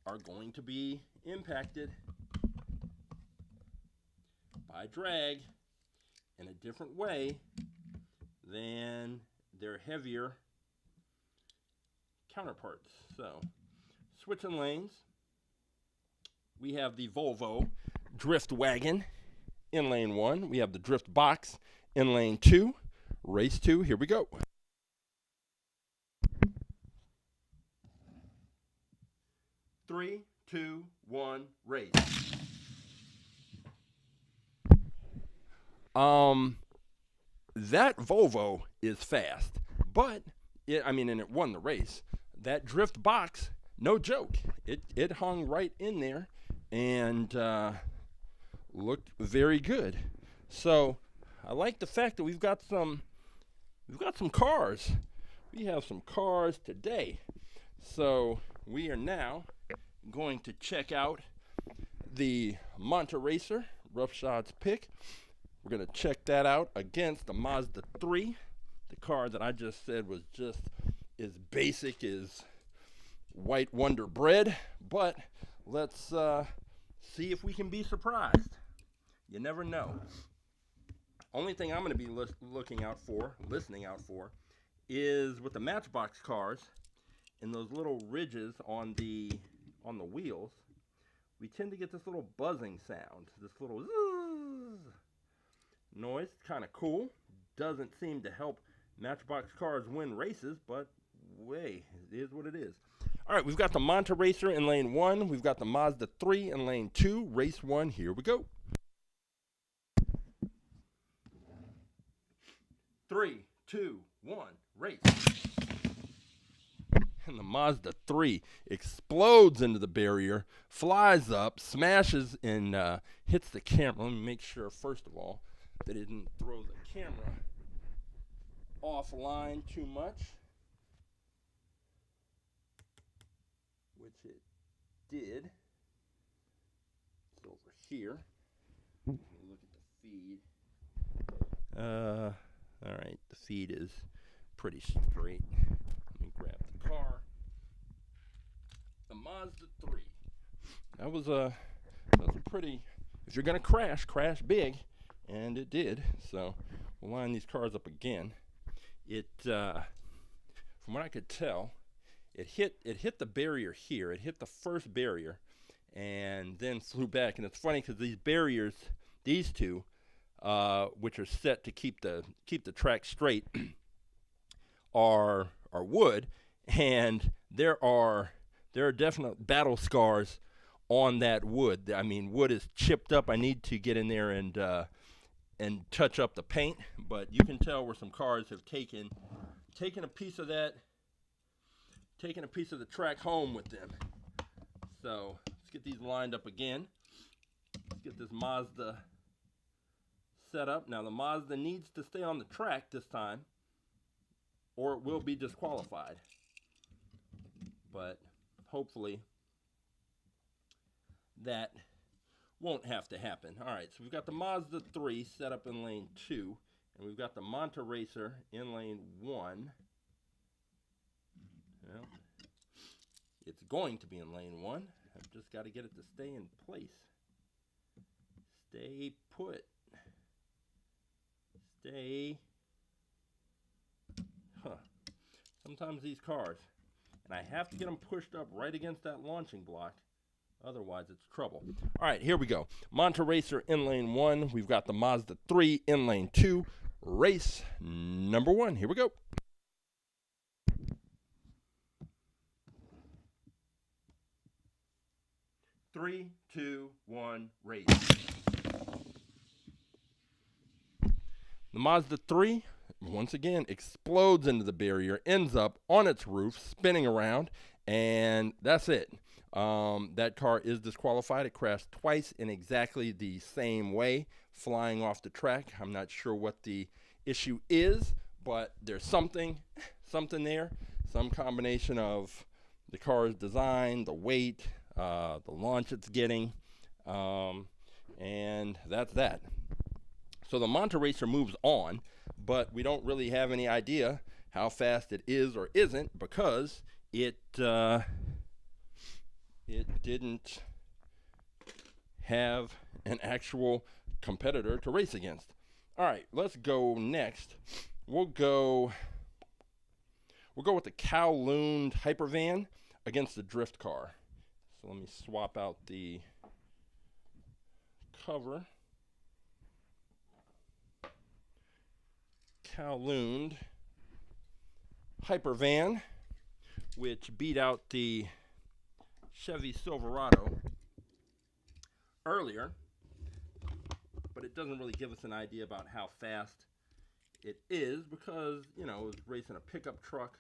are going to be impacted by drag in a different way than their heavier counterparts. So, switching lanes, we have the Volvo Drift Wagon in lane 1. We have the Drift Box in lane 2. Race 2, here we go. Three, two, one, race. That Volvo is fast, but and it won the race. That drift box, no joke. It hung right in there and looked very good. So I like the fact that we've got some cars. We have some cars today. So we are now going to check out the Monteracer Roughshods pick. We're going to check that out against the Mazda 3, the car that I just said was just as basic as white Wonder bread. But let's see if we can be surprised. You never know. Only thing I'm going to be listening out for, is with the Matchbox cars and those little ridges on the wheels, we tend to get this little buzzing sound, this little zzz noise. Kind of cool. Doesn't seem to help Matchbox cars win races, but it is what it is. All right, we've got the Monteracer in lane 1. We've got the Mazda 3 in lane 2. Race 1, here we go. 3, 2, 1, race. And the Mazda 3 explodes into the barrier, flies up, smashes, and hits the camera. Let me make sure, first of all, that it didn't throw the camera offline too much, which it did. It's over here. Let me look at the feed. All right, the feed is pretty straight. Let me grab the car. The Mazda 3. That was a pretty, if you're going to crash big, and it did. So we'll line these cars up again. It, from what I could tell, it hit the barrier here. It hit the first barrier and then flew back. And it's funny because these barriers, these two, which are set to keep the track straight, are wood, and there are definite battle scars on that wood. I mean, wood is chipped up. I need to get in there and touch up the paint, but you can tell where some cars have taken a piece of that, taken a piece of the track home with them. So let's get these lined up again. Let's get this Mazda set up. Now the Mazda needs to stay on the track this time, or it will be disqualified. But hopefully that won't have to happen. All right, so we've got the Mazda 3 set up in lane 2, and we've got the Monteracer in lane 1. Well, it's going to be in lane 1. I've just got to get it to stay in place. Stay put. Stay. Sometimes these cars, and I have to get them pushed up right against that launching block. Otherwise, it's trouble. All right, here we go. Monteracer in lane 1. We've got the Mazda 3 in lane 2. Race number 1. Here we go. Three, two, one, race. The Mazda 3, once again, explodes into the barrier, ends up on its roof, spinning around, And that's it. That car is disqualified. It crashed twice in exactly the same way, flying off the track. I'm not sure what the issue is, but there's something there, some combination of the car's design, the weight, the launch it's getting, and that's that. So the Monteracer moves on, but we don't really have any idea how fast it is or isn't, because it didn't have an actual competitor to race against. All right, let's go next. We'll go with the Kowloon'd Hypervan against the drift car. So let me swap out the cover. Kowloon'd Hypervan, which beat out the Chevy Silverado earlier, but it doesn't really give us an idea about how fast it is, because, you know, it was racing a pickup truck.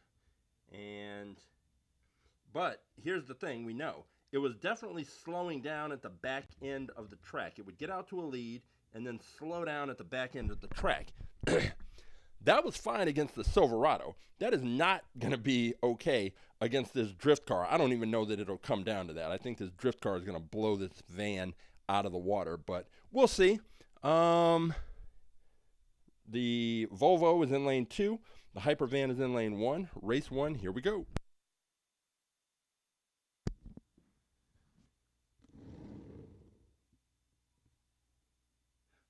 But here's the thing, we know it was definitely slowing down at the back end of the track. It would get out to a lead and then slow down at the back end of the track. That was fine against the Silverado. That is not going to be okay against this drift car. I don't even know that it'll come down to that. I think this drift car is going to blow this van out of the water, but we'll see. The Volvo is in lane 2. The Hypervan is in lane 1. Race 1, here we go.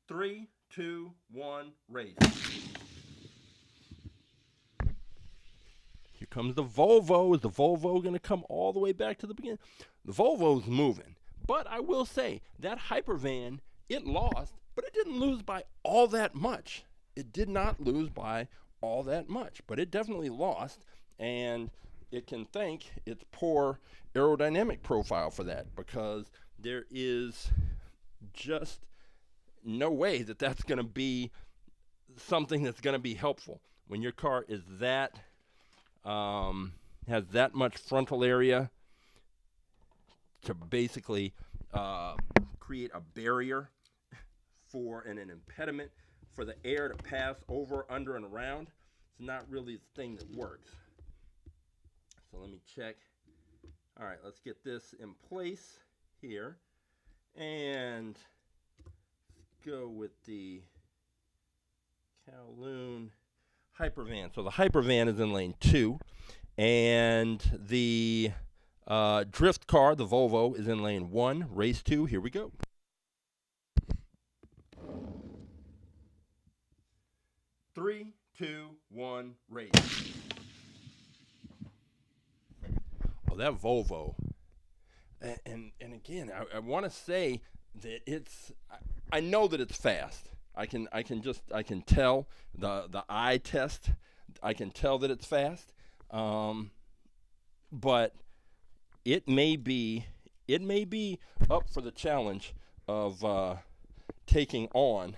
Three, two, one, race. Here comes the Volvo. Is the Volvo going to come all the way back to the beginning? The Volvo's moving. But I will say, that Hypervan, it lost, but it didn't lose by all that much. It did not lose by all that much, but it definitely lost, and it can thank its poor aerodynamic profile for that, because there is just no way that that's going to be something that's going to be helpful when your car is that has that much frontal area to basically create a barrier for an impediment for the air to pass over, under, and around. It's not really the thing that works. So let me check. All right, let's get this in place here, and go with the Kowloon'd Hypervan. So the Hypervan is in lane 2, and the drift car, the Volvo, is in lane 1. Race 2, here we go. Three, two, one, race. Oh, that Volvo. And again, I want to say that I know that it's fast. I can tell the eye test. I can tell that it's fast. But it may be up for the challenge of taking on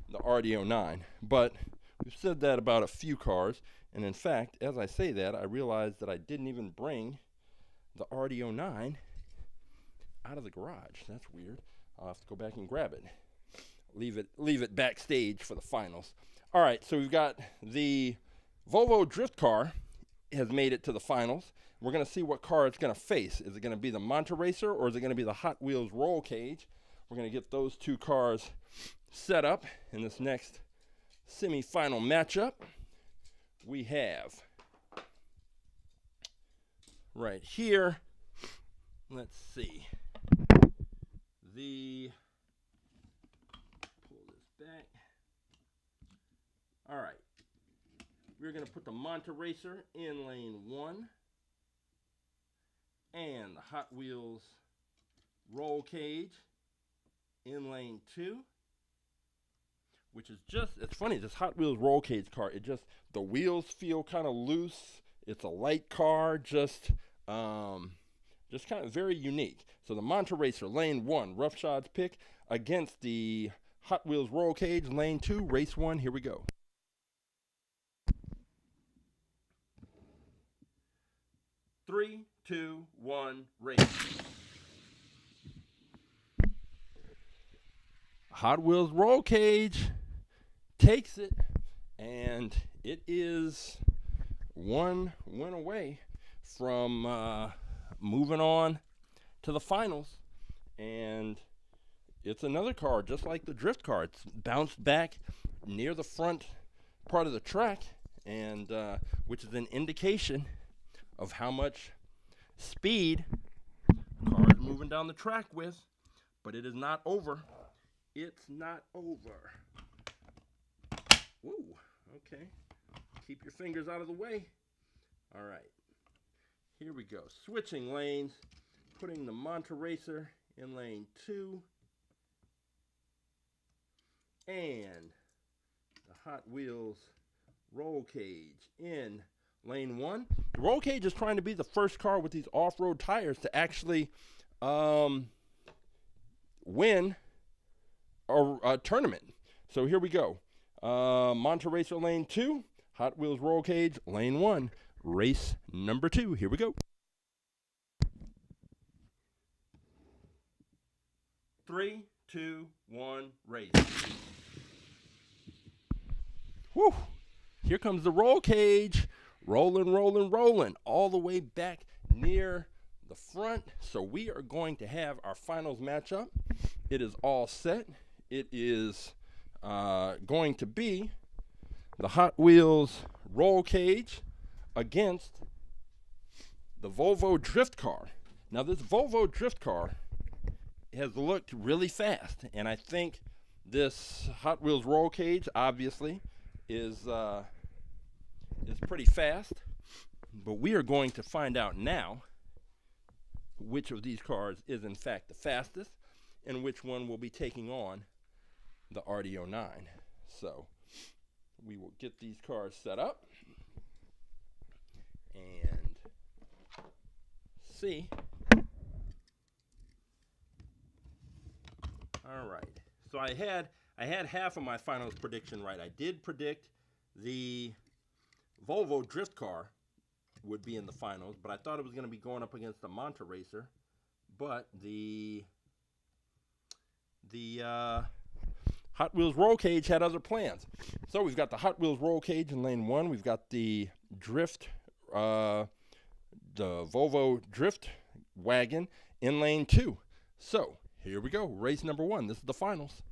the RD09. But we've said that about a few cars, and in fact, as I say that, I realize that I didn't even bring the RD09 out of the garage. That's weird. I'll have to go back and grab it. Leave it backstage for the finals. All right, so we've got the Volvo drift car has made it to the finals. We're going to see what car it's going to face. Is it going to be the Monteracer, or is it going to be the Hot Wheels roll cage? We're going to get those two cars set up in this next semi-final matchup. We have right here, let's see, pull this back. All right, we're going to put the Monteracer in lane 1 and the Hot Wheels roll cage in lane 2, which is it's funny, this Hot Wheels roll cage car, the wheels feel kind of loose. It's a light car, just kind of very unique. So the Monteracer, lane 1, roughshods pick against the Hot Wheels roll cage, lane 2, race 1. Here we go. 3, 2, 1, race. Hot Wheels roll cage takes it, and it is one win away from moving on to the finals. And it's another car just like the drift car. It's bounced back near the front part of the track, and which is an indication of how much speed the car is moving down the track with. But it is not over. It's not over. Whoa, okay. Keep your fingers out of the way. All right. Here we go. Switching lanes. Putting the Monteracer in lane 2. And the Hot Wheels roll cage in lane 1. The roll cage is trying to be the first car with these off-road tires to actually win a tournament. So here we go. Monteracer lane 2, Hot Wheels roll cage lane 1, race number 2. Here we go. 3, 2, 1, race. Whew. Here comes the roll cage. Rolling, rolling, rolling all the way back near the front. So we are going to have our finals matchup. It is all set. It is going to be the Hot Wheels roll cage against the Volvo drift car. Now this Volvo drift car has looked really fast, and I think this Hot Wheels roll cage obviously is pretty fast, but we are going to find out now which of these cars is in fact the fastest and which one will be taking on the RD09. So we will get these cars set up and see. All right. So I had half of my finals prediction right. I did predict the Volvo drift car would be in the finals, but I thought it was going to be going up against the Monteracer. But the Hot Wheels roll cage had other plans. So we've got the Hot Wheels roll cage in lane 1. We've got the the Volvo drift wagon in lane 2. So here we go. Race number 1. This is the finals.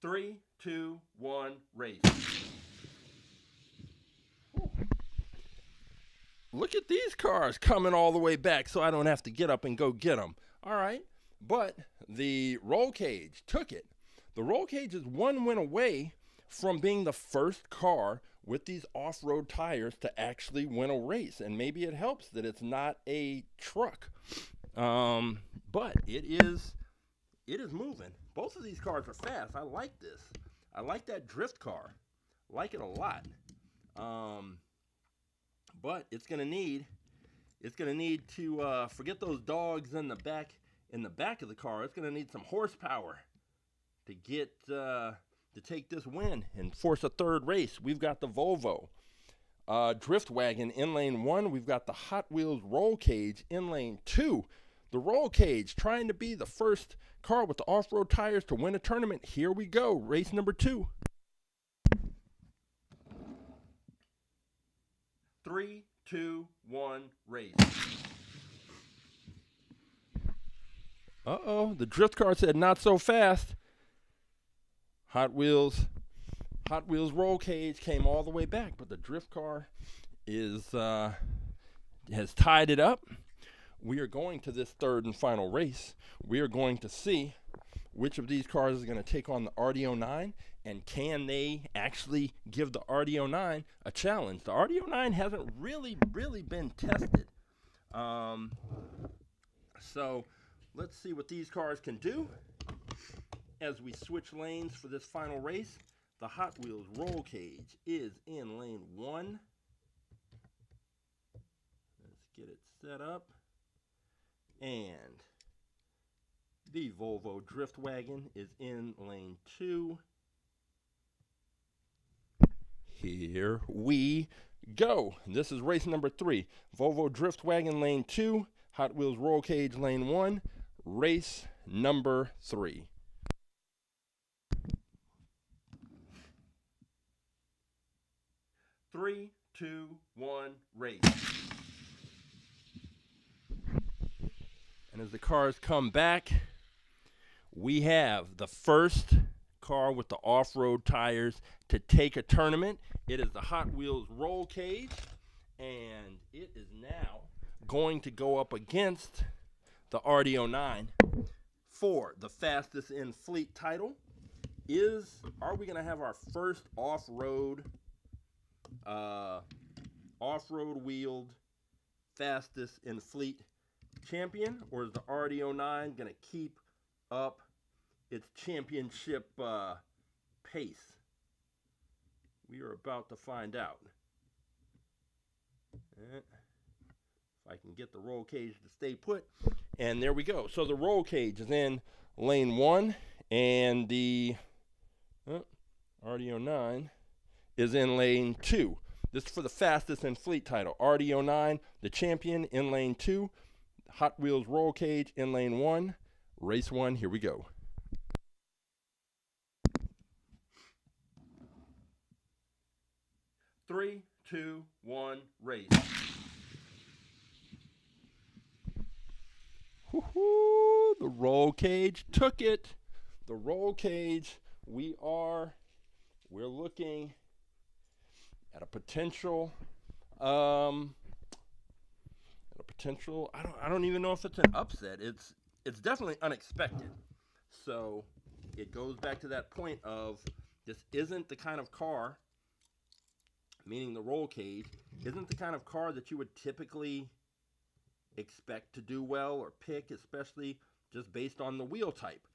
Three, two, one, race. Look at these cars coming all the way back so I don't have to get up and go get them. All right. But the roll cage took it. The roll cage is one win away from being the first car with these off-road tires to actually win a race. And maybe it helps that it's not a truck. But it is moving. Both of these cars are fast. I like this. I like that drift car. Like it a lot. But it's gonna need to forget those dogs in the back of the car. It's gonna need some horsepower to get to take this win and force a third race. We've got the Volvo drift wagon in lane 1. We've got the Hot Wheels roll cage in lane 2. The roll cage trying to be the first car with the off-road tires to win a tournament. Here we go. Race number 2. 3, 2, 1, race. Uh-oh. The drift car said not so fast. Hot Wheels roll cage came all the way back, but the drift car has tied it up. We are going to this third and final race. We are going to see which of these cars is going to take on the RD09, and can they actually give the RD09 a challenge. The RD09 hasn't really been tested. So let's see what these cars can do as we switch lanes for this final race. The Hot Wheels roll cage is in lane 1. Let's get it set up. And the Volvo drift wagon is in lane 2. Here we go. This is race number 3. Volvo Drift Wagon lane 2, Hot Wheels Roll Cage lane 1, race number 3. Three, two, one, race. And as the cars come back, we have the first car with the off-road tires to take a tournament. It is the Hot Wheels Roll Cage, and it is now going to go up against the RD09 for the fastest in fleet title. Are we going to have our first off-road wheeled fastest in fleet champion, or is the RD09 going to keep up its championship pace? We are about to find out. If I can get the roll cage to stay put. And there we go. So the roll cage is in lane 1, and the RD09 is in lane 2. This is for the fastest in fleet title. RD09, the champion, in lane 2. Hot Wheels Roll Cage in lane 1. Race 1, here we go. Three, two, one, race. Woo-hoo, the roll cage took it. The roll cage, we're looking at a potential, I don't even know if it's an upset. It's definitely unexpected. So it goes back to that point of this isn't the kind of car, meaning the roll cage, isn't the kind of car that you would typically expect to do well or pick, especially just based on the wheel type.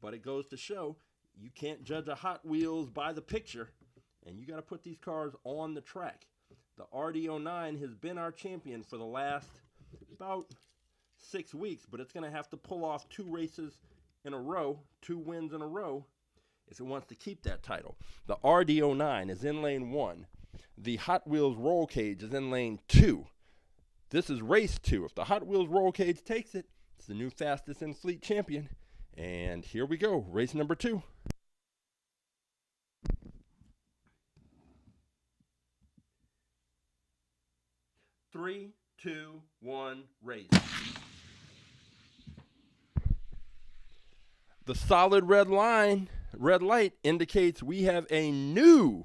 But it goes to show you can't judge a Hot Wheels by the picture, and you got to put these cars on the track. The RD09 has been our champion for the last about 6 weeks, but it's going to have to pull off 2 races in a row, 2 wins in a row, if it wants to keep that title. The RD09 is in lane 1. The Hot Wheels Roll Cage is in lane 2. This is race 2. If the Hot Wheels Roll Cage takes it, it's the new fastest in fleet champion. And here we go, race number 2. Three, two, one, race. The solid red light indicates we have a new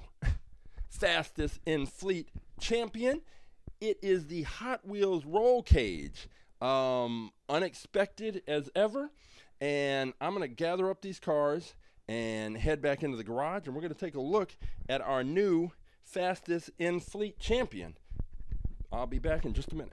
fastest in fleet champion. It is the Hot Wheels Roll Cage. Unexpected as ever. And I'm going to gather up these cars and head back into the garage, and we're going to take a look at our new fastest in fleet champion. I'll be back in just a minute.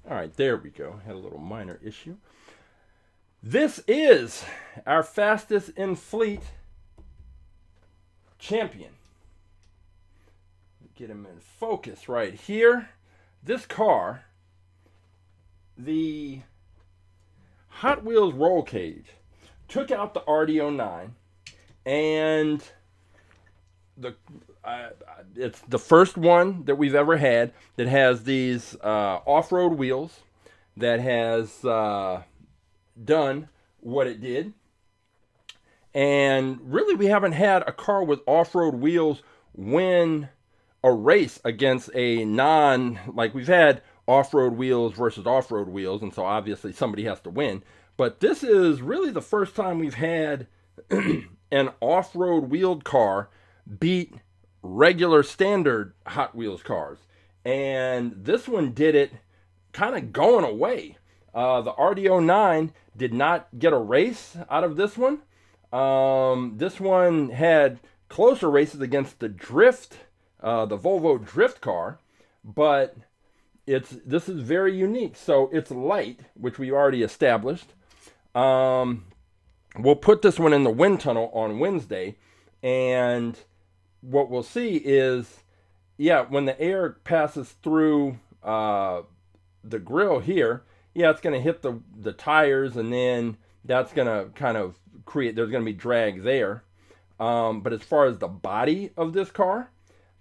All right, there we go. Had a little minor issue. This is our fastest in fleet champion. Get him in focus right here. This car the Hot Wheels roll cage took out the RD09, and it's the first one that we've ever had that has these off-road wheels, that has done what it did. And really, we haven't had a car with off-road wheels win a race against a like we've had off-road wheels versus off-road wheels, and so obviously somebody has to win. But this is really the first time we've had an off-road wheeled car beat regular standard Hot Wheels cars. And this one did it kind of going away. The RD09 did not get a race out of this one. This one had closer races against the the Volvo drift car, but this is very unique. So it's light, which we already established. We'll put this one in the wind tunnel on Wednesday, and what we'll see is, when the air passes through the grill here, it's going to hit the tires, and then that's going to kind of there's going to be drag there. But as far as the body of this car,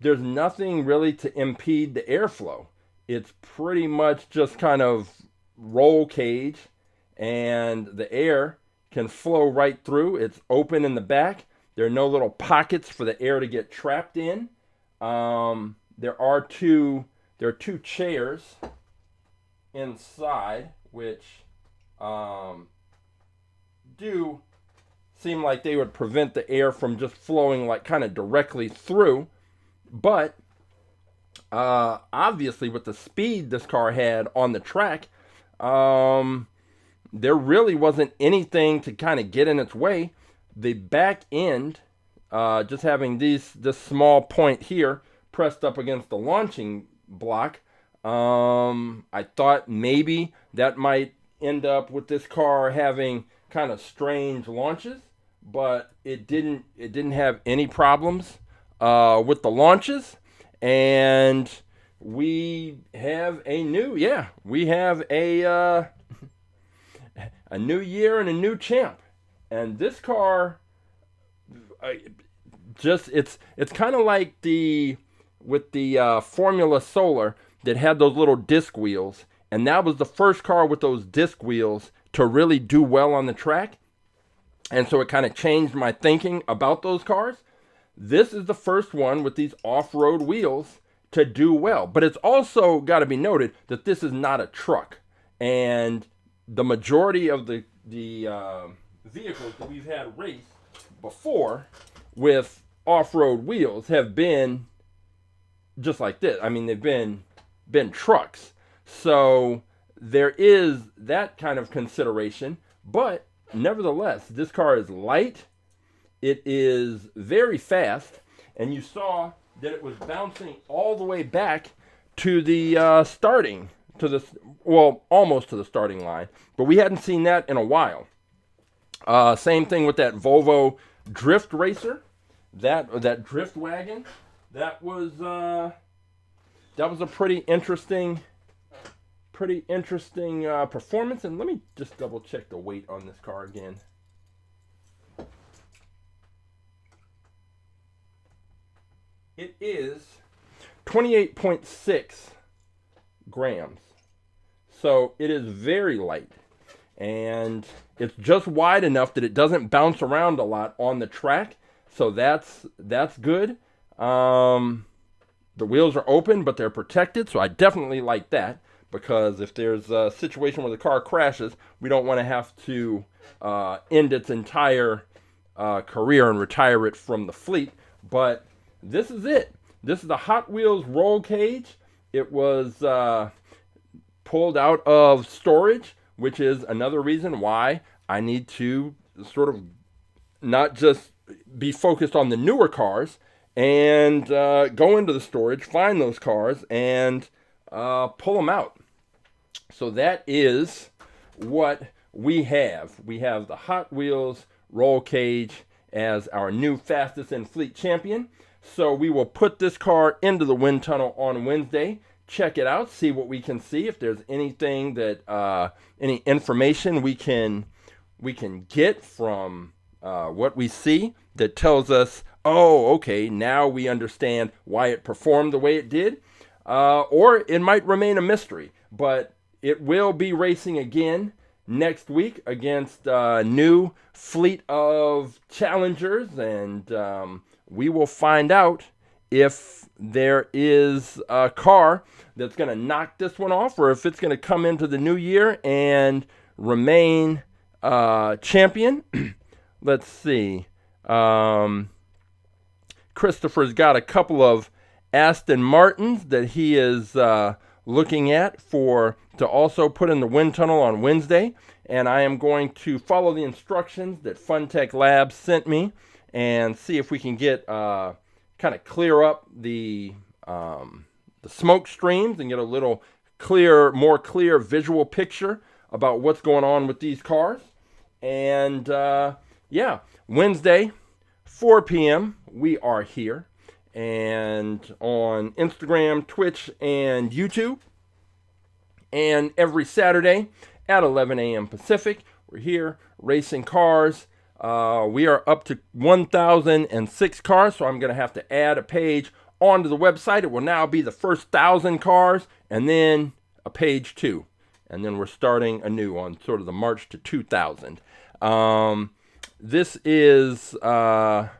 there's nothing really to impede the airflow. It's pretty much just kind of roll cage, and the air can flow right through. It's open in the back. There are no little pockets for the air to get trapped in. There are two chairs inside, which do seem like they would prevent the air from just flowing like kind of directly through. But obviously, with the speed this car had on the track, there really wasn't anything to kind of get in its way. The back end, just having this small point here pressed up against the launching block, I thought maybe that might end up with this car having kind of strange launches, but it didn't have any problems with the launches. And we have a new year and a new champ. And this car, it's kind of like with the Formula Solar that had those little disc wheels, and that was the first car with those disc wheels to really do well on the track. And so it kind of changed my thinking about those cars. This is the first one with these off-road wheels to do well. But it's also got to be noted that this is not a truck. And the majority of the vehicles that we've had raced before with off-road wheels have been just like this. I mean, they've been trucks. So there is that kind of consideration. But nevertheless, this car is light. It is very fast. And you saw that it was bouncing all the way back to the almost to the starting line. But we hadn't seen that in a while. Same thing with that Volvo drift racer, that drift wagon. That was a pretty interesting performance. And let me just double check the weight on this car again. It is 28.6 grams. So it is very light. And it's just wide enough that it doesn't bounce around a lot on the track. So that's good. The wheels are open, but they're protected. So I definitely like that, because if there's a situation where the car crashes, we don't want to have to end its entire career and retire it from the fleet. But this is it. This is the Hot Wheels roll cage. It was pulled out of storage, which is another reason why I need to sort of not just be focused on the newer cars and go into the storage, find those cars, and pull them out. So that is what we have. We have the Hot Wheels roll cage as our new fastest in fleet champion. So we will put this car into the wind tunnel on Wednesday check it out, see what we can see, if there's anything that any information we can get from what we see that tells us, oh, okay, now we understand why it performed the way it did, or it might remain a mystery. But it will be racing again next week against a new fleet of challengers, and we will find out if there is a car that's going to knock this one off, or if it's going to come into the new year and remain champion. Let's see. Christopher's got a couple of Aston Martins that he is looking at to also put in the wind tunnel on Wednesday, and I am going to follow the instructions that Funtech Labs sent me and see if we can get kind of clear up the smoke streams and get a little more clear visual picture about what's going on with these cars. And yeah, Wednesday, 4 p.m., we are here, and on Instagram, Twitch, and YouTube. And every Saturday at 11 a.m. Pacific, we're here racing cars. We are up to 1,006 cars, so I'm going to have to add a page onto the website. It will now be the first 1,000 cars, and then a page 2. And then we're starting anew on sort of the march to 2,000. This is, let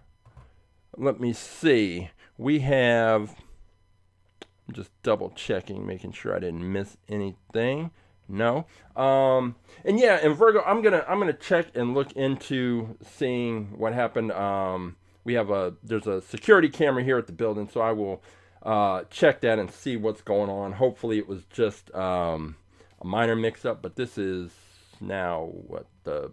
me see. We have, I'm just double checking, making sure I didn't miss anything. No. And yeah, and Virgo, I'm gonna check and look into seeing what happened. There's a security camera here at the building, so I will check that and see what's going on. Hopefully it was just a minor mix-up, but this is now what the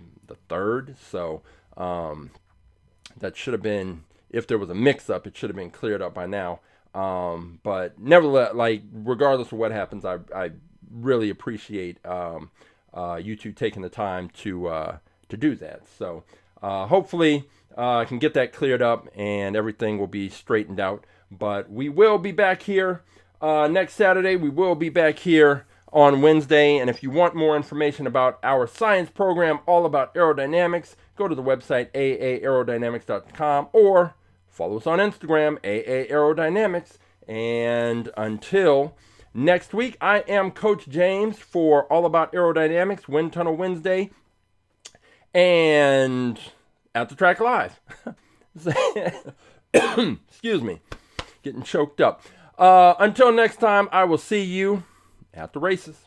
third, so that should have been, if there was a mix-up, it should have been cleared up by now. But nevertheless, like, regardless of what happens, I really appreciate you two taking the time to do that. So hopefully I can get that cleared up and everything will be straightened out. But we will be back here next Saturday. We will be back here on Wednesday. And if you want more information about our science program, all about aerodynamics, go to the website aaerodynamics.com or follow us on Instagram, aaerodynamics. And until next week, I am Coach James for All About Aerodynamics, Wind Tunnel Wednesday, and AtTheTrack.live. Excuse me, getting choked up. Until next time, I will see you at the races.